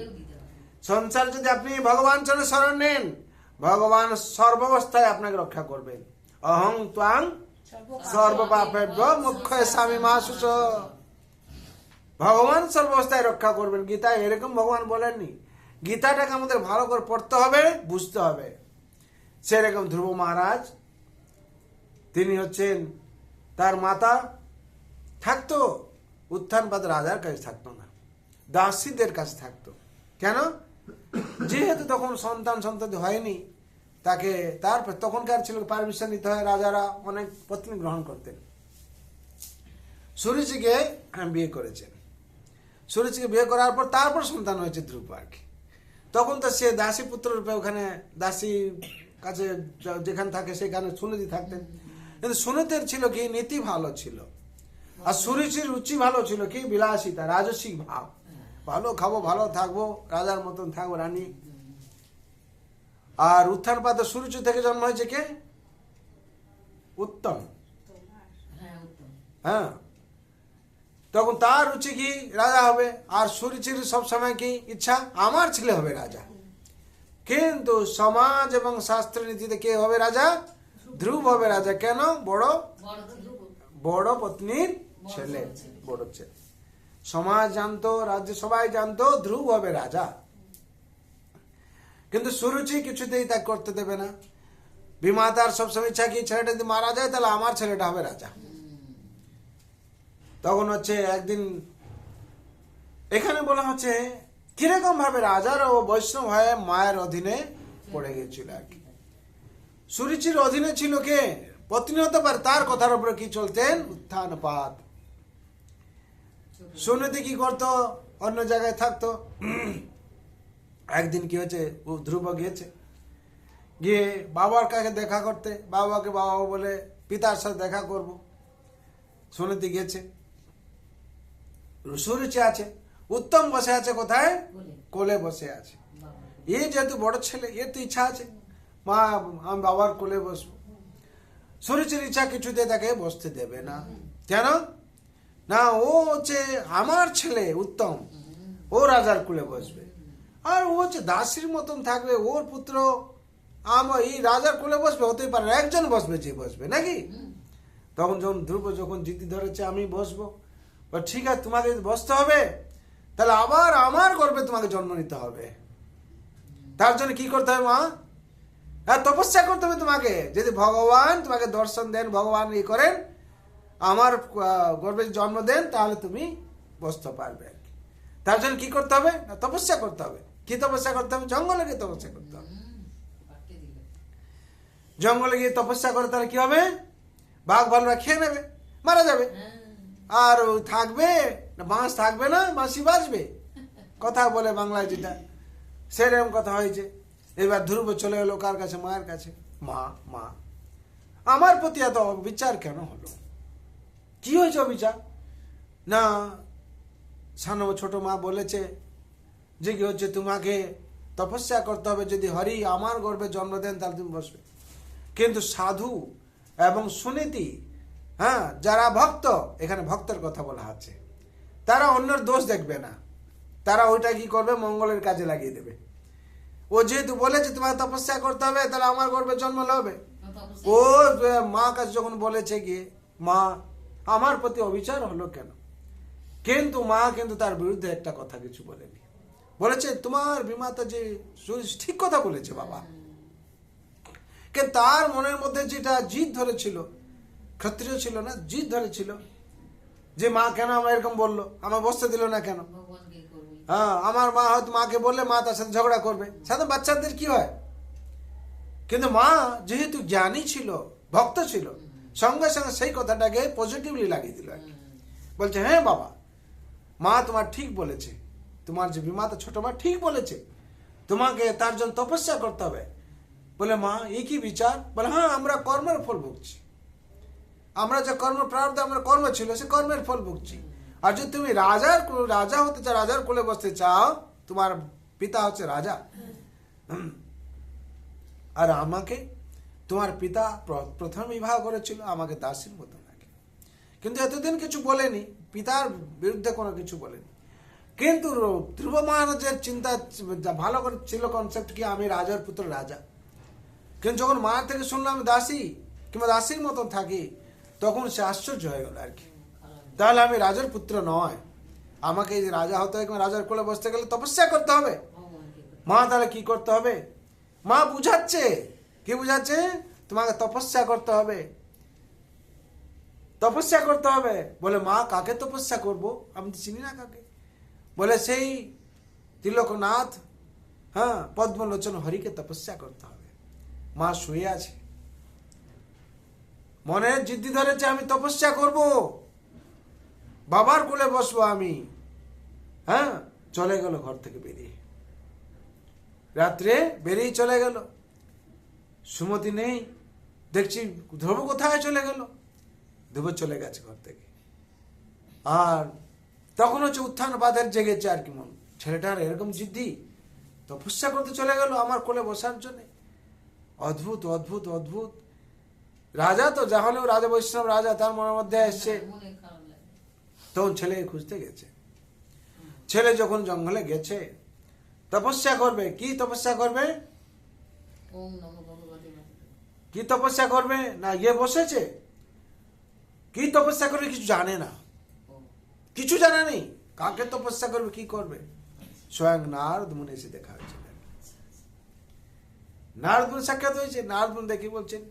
সংসার যদি আপনি ভগবান চরণে শরণ নেন, ভগবান সর্বাবস্থায় আপনাকে রক্ষা করবেন। অহং ত্বাং সর্বপাপেভ্য মুখ্য স্বামী মাসুস। ভগবান সর্বাবস্থায় রক্ষা করবেন। গীতায় এরকম ভগবান বলেননি। গীতাটাকে আমাদের ভালো করে পড়তে হবে, বুঝতে হবে। সেরকম ধ্রুব মহারাজ, তিনি হচ্ছেন, তার মাতা থাকতো উত্থানপাদ রাজার কাছে থাকতো না, দাসীদের কাছে থাকতো। কেন? যেহেতু তখন সন্তান হয়নি, তাকে তখনকার ছিল পারমিশন নিতে হয়, রাজারা অনেক পত্নী গ্রহণ করতেন। সুরুচিকে বিয়ে করেছেন। সুরুচিকে বিয়ে করার পর তারপর সন্তান হয়েছে ধ্রুব আর কি। তখন তো সে দাসী পুত্র রূপে ওখানে দাসী কাছে যেখানে থাকে সেখানে সুনীতি থাকতেন। কিন্তু সুনীতির ছিল কি, নীতি ভালো ছিল। আর সুরুচির রুচি ভালো ছিল কি, বিলাসিতা, রাজসিক ভাব। ভালো খাবো, ভালো থাকবো, রাজার মতন থাকবো, রানী। আর উত্থানপাদ সুরুচি থেকে জন্ম হয়েছে কে? উত্তম। হ্যাঁ, তখন তার রুচি কি, রাজা হবে। আর সুরুচির সবসময় কি ইচ্ছা, আমার ছেলে হবে রাজা। কিন্তু সমাজ এবং শাস্ত্র নীতিতে কে হবে রাজা? ধ্রুব হবে রাজা। কেন? বড় পত্নীর ছেলে, বড় ছেলে। সমাজ জানতো, রাজ্য সবাই জানতো ধ্রুব হবে রাজা। কিন্তু সুরুচি কিছুতেই তা করতে দেবে না। বিমাতার সবসময় ইচ্ছা কি, ছেলেটা যদি মারা যায় তাহলে আমার ছেলেটা হবে রাজা। তখন হচ্ছে একদিন এখানে বলা হচ্ছে কিরকম ভাবে রাজার ও বৈষ্ণব হয়ে মায়ের অধীনে পড়ে গেছিল আর কি। সুরুচির অধীনে ছিল কে? পত্নী হতে পারে, তার কথার উপরে কি চলতেন? উত্থানপাদ। সুনীতি কি করতো? অন্য জায়গায় থাকতো। একদিন কি হয়েছে, ধ্রুব গিয়েছে, গিয়ে বাবার কাছে দেখা করতে, বাবাকে বাবা বলে পিতার সাথে দেখা করব। সুনীতি গেছে, সুরুচি আছে, উত্তম বসে আছে কোথায়? কোলে বসে আছে। এ যেহেতু বড় ছেলে, এর তো ইচ্ছা আছে মা আমি বাবার কোলে বসবো। সুরুচির ইচ্ছা কিছুতে তাকে বসতে দেবে না। কেন না? ও হচ্ছে আমার ছেলে উত্তম, ও রাজার কোলে বসবে। আর ও হচ্ছে দাসীর মতন থাকবে, ওর পুত্র আমার এই রাজার কোলে বসবে, হতেই পারে একজন বসবে, যে বসবে নাকি। তখন যখন ধ্রুব যখন জিদি ধরেছে আমি বসবো, ঠিক আছে তোমাকে বসতে হবে, তাহলে আবার আমার গর্ভে তোমাকে জন্ম নিতে হবে। তার জন্য কি করতে হবে মা? হ্যাঁ, তপস্যা করতে হবে তোমাকে। যদি ভগবান তোমাকে দর্শন দেন, ভগবান ই করেন, আমার গর্ভে জন্ম দেন, তাহলে তুমি বসতে পারবে। তার জন্য কি করতে হবে? না, তপস্যা করতে হবে। কি তপস্যা করতে হবে? জঙ্গলে গিয়ে তপস্যা করতে হবে। জঙ্গলে গিয়ে তপস্যা করে তাহলে কি হবে? বাঘ ভালুরা খেয়ে নেবে, মারা যাবে। আর থাকবে না, বাঁশ থাকবে না, বাঁশি বাজবে। কথা বলে বাংলায় যেটা, সেরকম কথা হয়েছে। এবার ধ্রুব চলে এলো কার কাছে? মায়ের কাছে। মা, মা আমার প্রতি এত অবিচার কেন হলো? কি হয়েছে অবিচার? না, ছোট মা বলেছে যে কি হচ্ছে, তোমাকে তপস্যা করতে হবে, যদি হরি আমার গর্ভে জন্ম দেন তাহলে তুমি বসবে। কিন্তু সাধু এবং সুনীতি, হ্যাঁ, যারা ভক্ত, এখানে ভক্তের কথা বলা আছে, তারা অন্যের দোষ দেখবে না, তারা ওইটা কি করবে? মঙ্গলের কাজে লাগিয়ে দেবে। ও যেহেতু বলেছে তোমাকে তপস্যা করতে হবে, তাহলে আমার গর্ভে জন্ম হবে। ও মা কাছে যখন বলেছে গিয়ে, মা আমার প্রতি অবিচার হলো কেন? কিন্তু মা কিন্তু তার বিরুদ্ধে একটা কথা কিছু বলেনি। বলেছে তোমার বিমাতা যে ঠিক কথা বলেছে বাবা। কিন্তু তার মনের মধ্যে যেটা জিদ ধরেছিল, ক্ষত্রিয় ছিল না, জিদ ধরেছিল যে মা কেন আমার এরকম বললো, আমার বসতে দিল না কেন? হ্যাঁ, আমার মা হয়তো মাকে বললে মা তার সাথে ঝগড়া করবে, সাথে বাচ্চাদের কি হয়। কিন্তু মা যেহেতু জ্ঞানী ছিল, ভক্ত ছিল, সঙ্গে সঙ্গে সেই কথাটাকে পজিটিভলি লাগিয়ে দিল। বলছে হ্যাঁ বাবা, মা তোমার ঠিক বলেছে, তোমার যে বিমাতা ছোট মা ঠিক বলেছে, তোমাকে তার জন্য তপস্যা করতে হবে। বলে মা এই কি বিচার? বলে হ্যাঁ, আমরা কর্মের ফল ভুগছি, আমরা যে কর্ম প্রারব্ধ আমার কর্ম ছিল সে কর্মের ফল ভুগছি। আর যদি তুমি রাজা হতে চাও, রাজার কোলে বসতে চাও, তোমার পিতা হচ্ছে রাজা, আর আমাকে তোমার পিতা প্রথম বিবাহ করেছিল আমাকে দাসীর মতো লাগে। কিন্তু এতদিন কিছু বলেনি, পিতার বিরুদ্ধে কোনো কিছু বলেনি। কিন্তু ধ্রুব মহারাজের চিন্তা ভালো করে ছিল, কনসেপ্ট কি আমি রাজার পুত্র রাজা। কিন্তু যখন মায়ের থেকে শুনলাম দাসী কিংবা দাসীর মতন থাকি, তখন সে আশ্চর্য হয়ে গেল আর কি, তাহলে আমি রাজার পুত্র নয়, আমাকে এই যে রাজা হতে হয়, রাজার কোলে বসতে গেলে তপস্যা করতে হবে। মা তাহলে কি করতে হবে? মা বুঝাচ্ছে, কি বুঝাচ্ছে? তোমাকে তপস্যা করতে হবে, তপস্যা করতে হবে। বলে মা কাকে তপস্যা করব, আমি তো চিনি না কাকে। বলে সেই তিলকনাথ, হ্যাঁ, পদ্মলোচন হরিকে তপস্যা করতে হবে। মা শুয়ে আছে, মনের জিদ্দি ধরেছে আমি তপস্যা করব, বাবার কোলে বসবো আমি। হ্যাঁ, চলে গেল ঘর থেকে বেরিয়ে, রাত্রে বেরিয়ে চলে গেল। সুমতি নেই, দেখছি ধ্রুব কোথায় চলে গেল, ধ্রুব চলে গেছে ঘর থেকে। আর তখন হচ্ছে উত্থান বাদের জেগেছে আর কি মন, ছেলেটার এরকম জিদ্দি, তপস্যা করতে চলে গেল আমার কোলে বসার জন্য। অদ্ভুত অদ্ভুত অদ্ভুত। রাজা তো যা হলেও রাজা, বৈষ্ণব রাজা, তার মনের মধ্যে এসছে। তখন ছেলে খুঁজতে গেছে। ছেলে যখন জঙ্গলে গেছে তপস্যা করবে, কি তপস্যা করবে, কি তপস্যা করবে না, ইয়ে বসেছে, কি তপস্যা করবে কিছু জানে না, কিছু জানা নেই, কাকে তপস্যা করবে কি করবে। স্বয়ং নারদ মুনি এসে দেখা হয়েছে, নারদ মুনি সাক্ষাৎ হয়েছে। নারদ মুনি দেখি বলছেন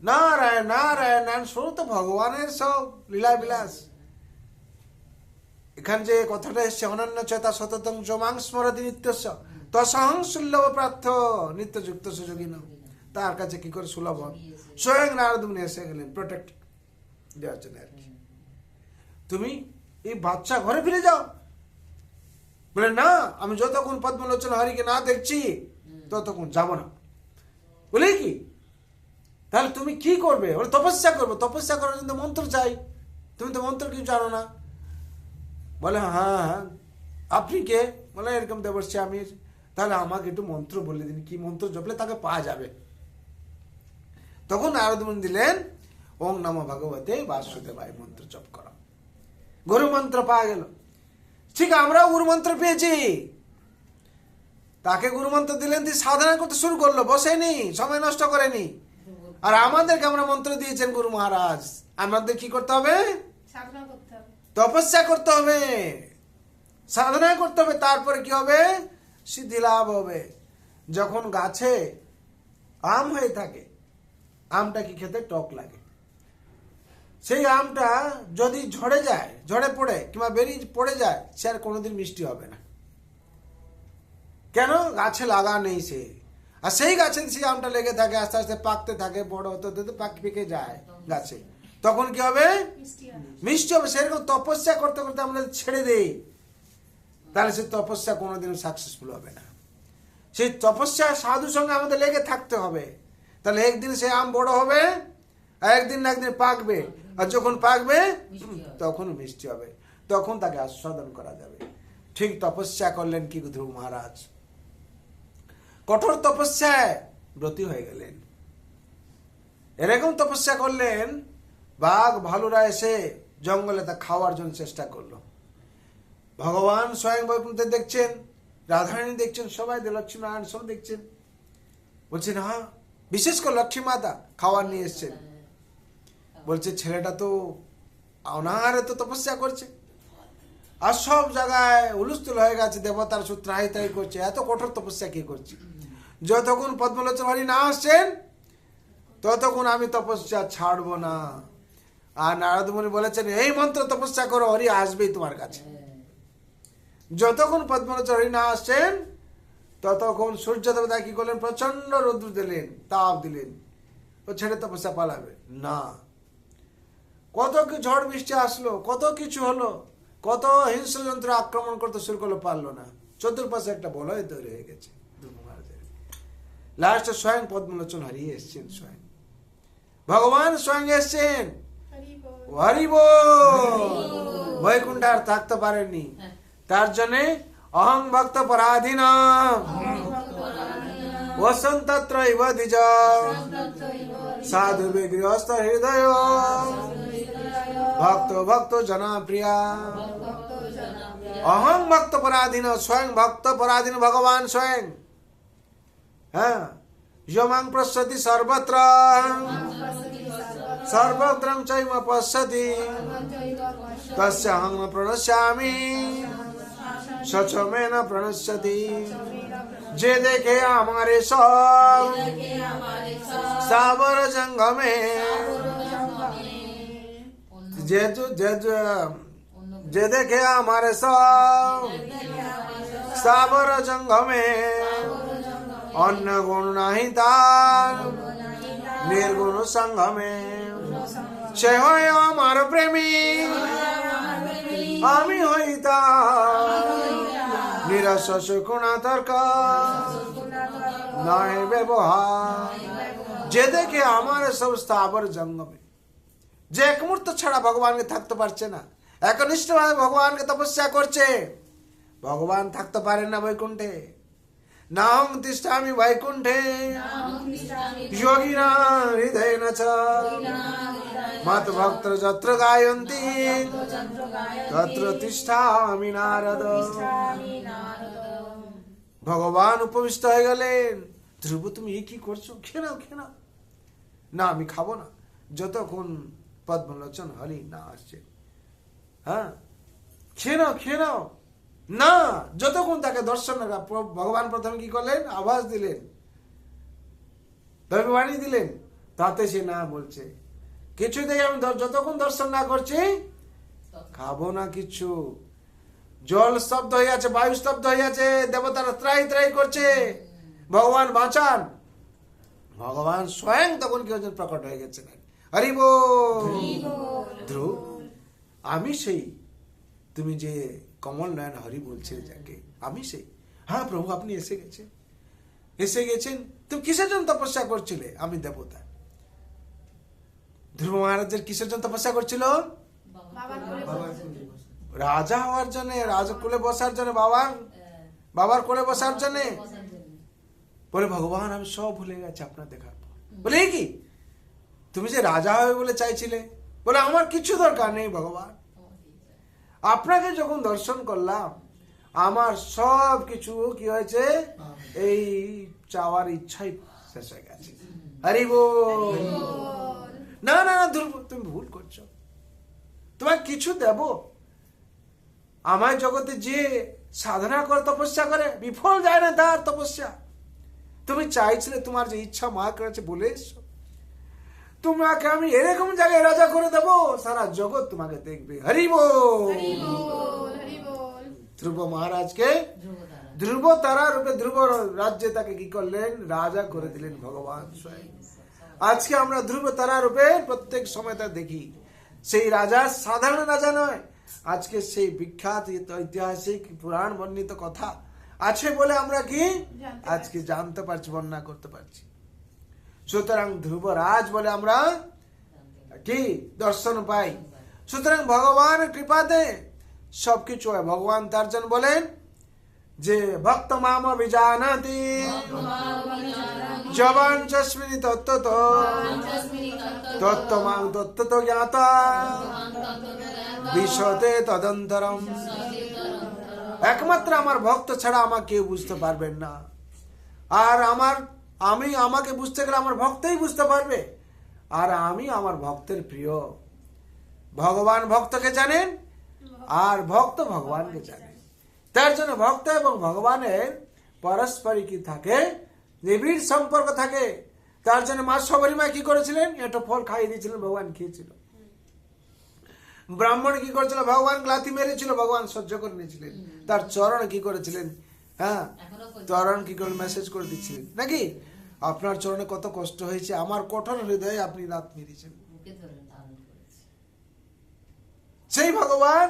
নারায়ণ নারায়ণ নারায়ণ, শুরু তো ভগবানের সব লীলা বিলাস। এখানে যে কথাটা এসছে অনন্য চেতা সততং যমাং স্মরতি নিত্যস্য তসহং সুলভ প্রার্থ নিত্যযুক্ত সুযোগী না, তার কাছে কি করে সুলভ। স্বয়ং নারদ মুনি এসে গেলেন প্রোটেক্ট দেওয়ার জন্য আর কি। তুমি এই বাচ্চা ঘরে ফিরে যাও। বলে না, আমি যতক্ষণ পদ্মলোচন হরিকে না দেখছি ততক্ষণ যাব না। বলে কি, তাহলে তুমি কি করবে? বলে তপস্যা করবো। তপস্যা করার জন্য মন্ত্র চাই, তুমি তো মন্ত্র কিছু জানো না। বলে হ্যাঁ হ্যাঁ, আপনি কে? বলে এরকম দেবর্ষী আমি। তাহলে আমাকে একটু মন্ত্র বলে দিন, কি মন্ত্র জপলে তাকে পাওয়া যাবে। তখন নারদ মুনি দিলেন ওং নমো ভগবতে বাসুদেবায় মন্ত্র জপ করা। গুরু মন্ত্র পাওয়া গেল। ঠিক আমরাও গুরু মন্ত্র পেয়েছি। তাকে গুরু মন্ত্র দিলেন, তিনি সাধনা করতে শুরু করলো, বসেনি, সময় নষ্ট করেনি। আর আমাদেরকে আমরা মন্ত্র দিয়েছেন গুরু মহারাজ, আমাদের কি করতে হবে? তপস্যা করতে হবে, সাধনা করতে হবে, তারপরে কি হবে? সিদ্ধি লাভ হবে। যখন গাছে আম হয়ে থাকে, আমটা কি খেতে টক লাগে, সেই আমটা যদি ঝড়ে যায়, ঝড়ে পড়ে কিংবা বেরিয়ে পড়ে যায়, সে আর কোনোদিন মিষ্টি হবে না। কেন? গাছে লাগা নেই সে। আর সেই গাছে সেই আমটা লেগে থাকে, আস্তে আস্তে পাকতে থাকে, বড় হতে হতে পেকে যায় গাছে, তখন কি হবে? মিষ্টি হবে। সেরকম তপস্যা করতে করতে আমরা ছেড়ে দেই, তাহলে সে তপস্যা কোনোদিন সাকসেসফুল হবে না। সেই তপস্যা সাধুর সঙ্গে আমাদের লেগে থাকতে হবে, তাহলে একদিন সে আম বড় হবে, আর একদিন না একদিন পাকবে, আর যখন পাকবে তখন মিষ্টি হবে, তখন তাকে আস্বাদন করা যাবে। ঠিক তপস্যা করলেন কি ধ্রুব মহারাজ, কঠোর তপস্যায় ব্রতী হয়ে গেলেন। এরকম তপস্যা করলেন, বাঘ ভালুরা এসে জঙ্গলে তা খাওয়ার জন্য চেষ্টা করলো। ভগবান স্বয়ং বৈকুণ্ঠে দেখছেন, রাধারানী দেখছেন, সবাই লক্ষ্মী নারায়ণ সব দেখছেন। বলছেন হ্যাঁ, বিশেষ করে লক্ষ্মী মাতা খাবার নিয়ে এসছেন। বলছে ছেলেটা তো অনাহারে তো তপস্যা করছে, আর সব জায়গায় হুলস্থুল হয়ে গেছে, দেবতার সূত্র হাই তাই করছে, এত কঠোর তপস্যা কি করছে। যতক্ষণ পদ্মলোচন হরি না আসছেন ততক্ষণ আমি তপস্যা ছাড়বো না। আর নারদ মুনি বলেছেন এই মন্ত্র তপস্যা করো, হরি আসবেই তোমার কাছে। যতক্ষণ পদ্মলোচন হরি না আসছেন ততক্ষণ সূর্য দেবতা কি করলেন? প্রচন্ড রৌদ্র দিলেন, তাপ দিলেন, ও ছেড়ে তপস্যা পালাবে না। কত কি ঝড় বৃষ্টি আসলো, কত কিছু হলো, কত হিংস্র যন্ত্র আক্রমণ করতে শুরু করলো, পারলো না। চতুর্পাশে একটা বলয় তৈরি হয়ে গেছে। লাস্টে স্বয়ং পদ্মলোচন হারিয়ে এসছেন, স্বয়ং ভগবান স্বয়ং এসছেন। হরি বল। বৈকুণ্ঠ আর থাকতে পারেননি, তার জন্যে অহং ভক্ত পরাধীন বসন্তত্রৈব দ্বিজ সাধু গৃহস্থ হৃদয় ভক্ত ভক্ত জনপ্রিয়া। অহং ভক্ত পরাধীন, স্বয়ং ভক্ত পরাধীন ভগবান স্বয়ং। হ্যাঁ, যমাং প্রসতি সর্বত্র सर्वत्रं चैव पश्यति तस्याहं प्रणश्यामि स च मे न प्रणश्यति जे देखे हमारे सब स्थावर जंगमे जे देखे हमारे सब स्थावर जंगमे अन्य गुण नहीं तार निर्गुण संगमे সে হয় আমার প্রেমী আমি হই তার নিরাশ সুকুনা তর্ক নয় ব্যবহার যে দেখে আমার সব স্থাবর জঙ্গমে যে এক মুহূর্ত ছাড়া ভগবানকে থাকতে পারছে না একনিষ্ঠভাবে ভগবানকে তপস্যা করছে ভগবান থাকতে পারেন না বৈকুণ্ঠে নাহং তিষ্ঠামি বৈকুণ্ঠে যোগিনা হৃদয়েন চ মত ভক্ত যত্র গায়ন্তি তত্র তিষ্ঠামি নারদ ভগবান উপবিষ্ট হয়ে গেলেন ধ্রুব তুমি কি করছো খেয়ে নাও না আমি খাবো না যতক্ষণ পদ্মলোচন হরি না আসছে হ্যাঁ খেয়ে নাও না যতক্ষণ তাকে দর্শন ভগবান প্রথমে কি করলেন আভাস দিলেন বাণী দিলেন তাতে সে না বলছে কিছু দেখে আমি যতক্ষণ দর্শন না করছি খাবো না কিছু জল স্তব্ধ হয়ে আছে বায়ু স্তব্ধ হয়ে আছে দেবতারা ত্রাই করছে ভগবান বাঁচান ভগবান স্বয়ং তখন কি হয়েছেন প্রকট হয়ে গেছেন হরি বল ধ্রুব আমি সেই তুমি যে কমল নয়ন হরি বলছে যাকে আমি সেই হ্যাঁ প্রভু আপনি এসে গেছেন তুমি কিসের জন্য তপস্যা করছিলে আমি দেবতা ধ্রুব মহারাজের কিসের জন্য তপস্যা করছিল রাজা হওয়ার জন্য রাজকুলে বসার জন্য বাবার কোলে বসার জন্য বলে ভগবান আমি সব ভুলে গেছি আপনার দেখার পর বলে কি তুমি যে রাজা হবে বলে চাইছিলে বলে আমার কিছু দরকার নেই ভগবান আপনাকে যখন দর্শন করলাম আমার সব কিছু কি হয়েছে এই চাওয়ার ইচ্ছাই শেষ হয়ে গেছে হরি বল না ধ্রুব তুমি ভুল করছো তোমায় কিছু দেব আমার জগতে যে সাধনা করে তপস্যা করে বিফল যায় না তার তপস্যা তুমি চাইছিলে তোমার যে ইচ্ছা মা করেছে বলে এসো তোমাকে আমি এরকম জায়গায় রাজা করে দেবো সারা জগৎ তোমাকে দেখবে হরি বল ধ্রুব মহারাজকে ধ্রুব তারা রূপে ধ্রুব রাজ্যে তাকে কি করলেন রাজা করে দিলেন ভগবান স্বয়ং আজকে আমরা ধ্রুব তারা রূপে প্রত্যেক সময় তা দেখি সেই রাজা সাধারণ রাজা নয় আজকে সেই বিখ্যাত ঐতিহাসিক পুরাণ বর্ণিত কথা আছে বলে আমরা কি আজকে জানতে পারছি বর্ণনা করতে পারছি সুতরাং ধ্রুবরাজ বলে আমরা কি দর্শন পাই সুতরাং ভগবানের কৃপাতে সবকিছু হয় ভগবান তার জন্য বলেন যে ভক্ত মাম বিজানাতি জবাঞ্চস্মিনি তত্ত্বত তত্ত্বমাং তত্ত্বত জ্ঞাতা বিশতে তদন্তরম একমাত্র আমার ভক্ত ছাড়া আমাকে কেউ বুঝতে পারবেন না আর আমাকে বুঝতে গেলে আমার ভক্তই বুঝতে পারবে আর আমি আমার ভক্তের প্রিয় ভগবান ভক্তকে জানেন আর ভক্ত ভগবানকে জানেন তার জন্য ভক্ত এবং ভগবানের পারস্পরিক কি থাকে নিবিড় সম্পর্ক থাকে তার জন্য মা সবরীমা কি করেছিলেন একটা ফল খাইয়ে দিয়েছিলেন ভগবান খেয়েছিল ব্রাহ্মণ কি করেছিল ভগবান লাথি মেরেছিল ভগবান সহ্য করে নিয়েছিলেন তার চরণ কি করেছিলেন হ্যাঁ চরণ কি করে মেসেজ করে দিচ্ছিলেন নাকি আপনার চরণে কত কষ্ট হয়েছে আমার কঠোর হৃদয়ে আপনি লাথ মেরেছেন সেই ভগবান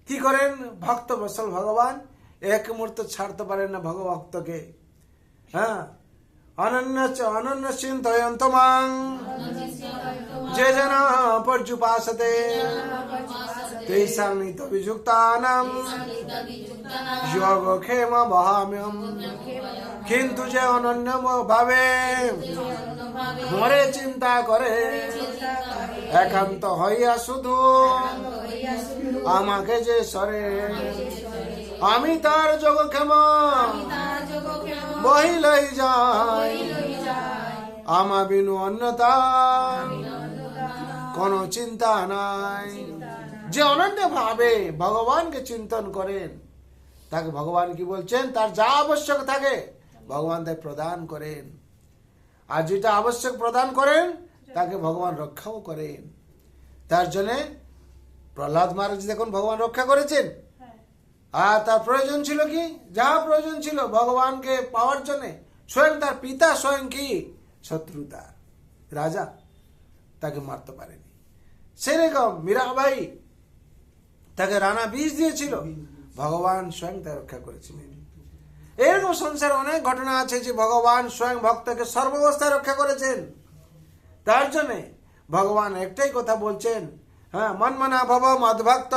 কি করেন ভক্ত বৎসল ভগবান এক মুহূর্ত ছাড়তে পারেন না ভগভক্তকে হ্যাঁ অনন্য চিন্তয়ন্ত মাং যে জন পর্যুপাসতে তেষাং নিত বিযুক্তানাং যোগক্ষেম বহাম্যহম কিন্তু যে অনন্য ভাবে মরে চিন্তা করে একান্ত হইয়া শুধু আমাকে যে সরে আমি তার যোগক্ষেম বহিলাই যাই আমা বিনু অন্যতা কোনো চিন্তা নাই। যে অনন্য ভাবে ভগবানকে চিন্তন করেন তাকে ভগবান কি বলছেন, তার যা আবশ্যক থাকে ভগবান তাই প্রদান করেন। আর যেটা আবশ্যক প্রদান করেন তাকে ভগবান রক্ষাও করেন। তার জন্য প্রহ্লাদ মহারাজ দেখুন ভগবান রক্ষা করেছেন। আর তার প্রয়োজন ছিল কি, যা প্রয়োজন ছিল ভগবানকে পাওয়ার জন্য, স্বয়ং তার পিতা স্বয়ং কি শত্রুতা রাজা, তাকে মারতে পারেনি। সেরকম মীরাবাই তাকে রানা বিষ দিয়েছিল, ভগবান স্বয়ং তাকে রক্ষা করেছিলেন। এরকম সংসারে অনেক ঘটনা আছে যে ভগবান স্বয়ং ভক্তকে সর্বাবস্থায় রক্ষা করেছেন। তার জন্য ভগবান একটাই কথা বলছেন, হ্যাঁ, মন্মনা ভব মদ্ভক্ত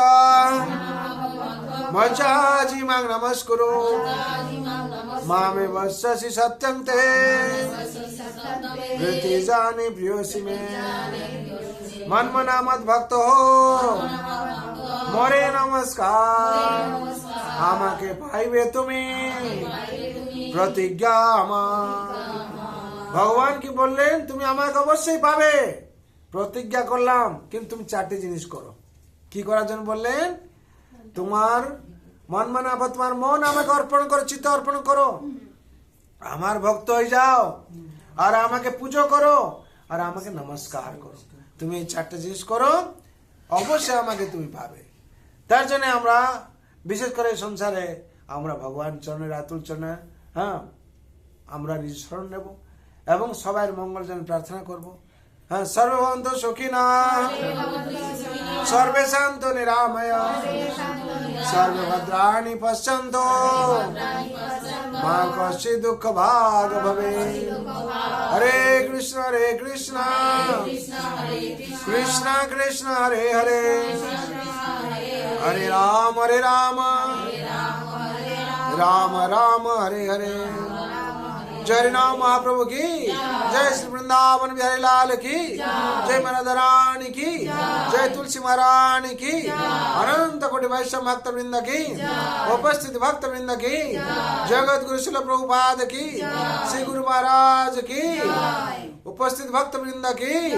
মজ্জাজি মাং নমস্কুরু মামে বস্যসি সত্যং তে প্রীতি জানি প্রিয়সি মে। মন্মনা মদ্ভক্ত হো মরে নমস্কার, আমাকে পাইবে তুমি প্রতিজ্ঞা আমার। ভগবান কি বললেন, তুমি আমাকে অবশ্যই পাবে, প্রতিজ্ঞা করলাম, কিন্তু তুমি চারটি জিনিস করো। কি করার জন্য বললেন, তোমার মন মানাবা, তোমার মন আমাকে অর্পণ করো, চিত্ত অর্পণ করো, আমার ভক্ত হয়ে যাও, আর আমাকে পুজো করো, আর আমাকে নমস্কার করো। তুমি এই চারটে জিনিস করো, অবশ্যই আমাকে তুমি পাবে। তার জন্য আমরা বিশেষ করে সংসারে আমরা ভগবান চরণের আতুল চরণে, হ্যাঁ, আমরা নিজ শরণ নেব এবং সবাই মঙ্গল জন্য প্রার্থনা করব। হ্যাঁ, সর্বভবন্তু সুখিনা সর্বে শান্তু নিরাময় সর্বভদ্রাণি পশ্যন্তু মা কশ্চিৎ দুঃখ ভাগ ভবে। হরে কৃষ্ণ কৃষ্ণ কৃষ্ণ হরে হরে, হরে রাম রাম রাম হরে হরে। जय नाम महाप्रभु की जय, श्री वृंदावन बिहारी लाल की जय, राधा रानी की जय, तुलसी महारानी की, अनंत कोटि वैष्णव भक्त वृंद की, उपस्थित भक्त वृंद की, जगत गुरु शिल प्रभुपाद की, श्री गुरु महाराज की, उपस्थित भक्त वृंद की,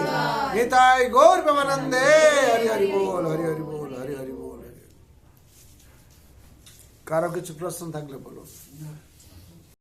निताय गौर प्रेमानंदे। हरि हरि बोल, हरि हरि बोल, हरि हरि बोल। कारो किछु प्रश्न থাকলে বলুন।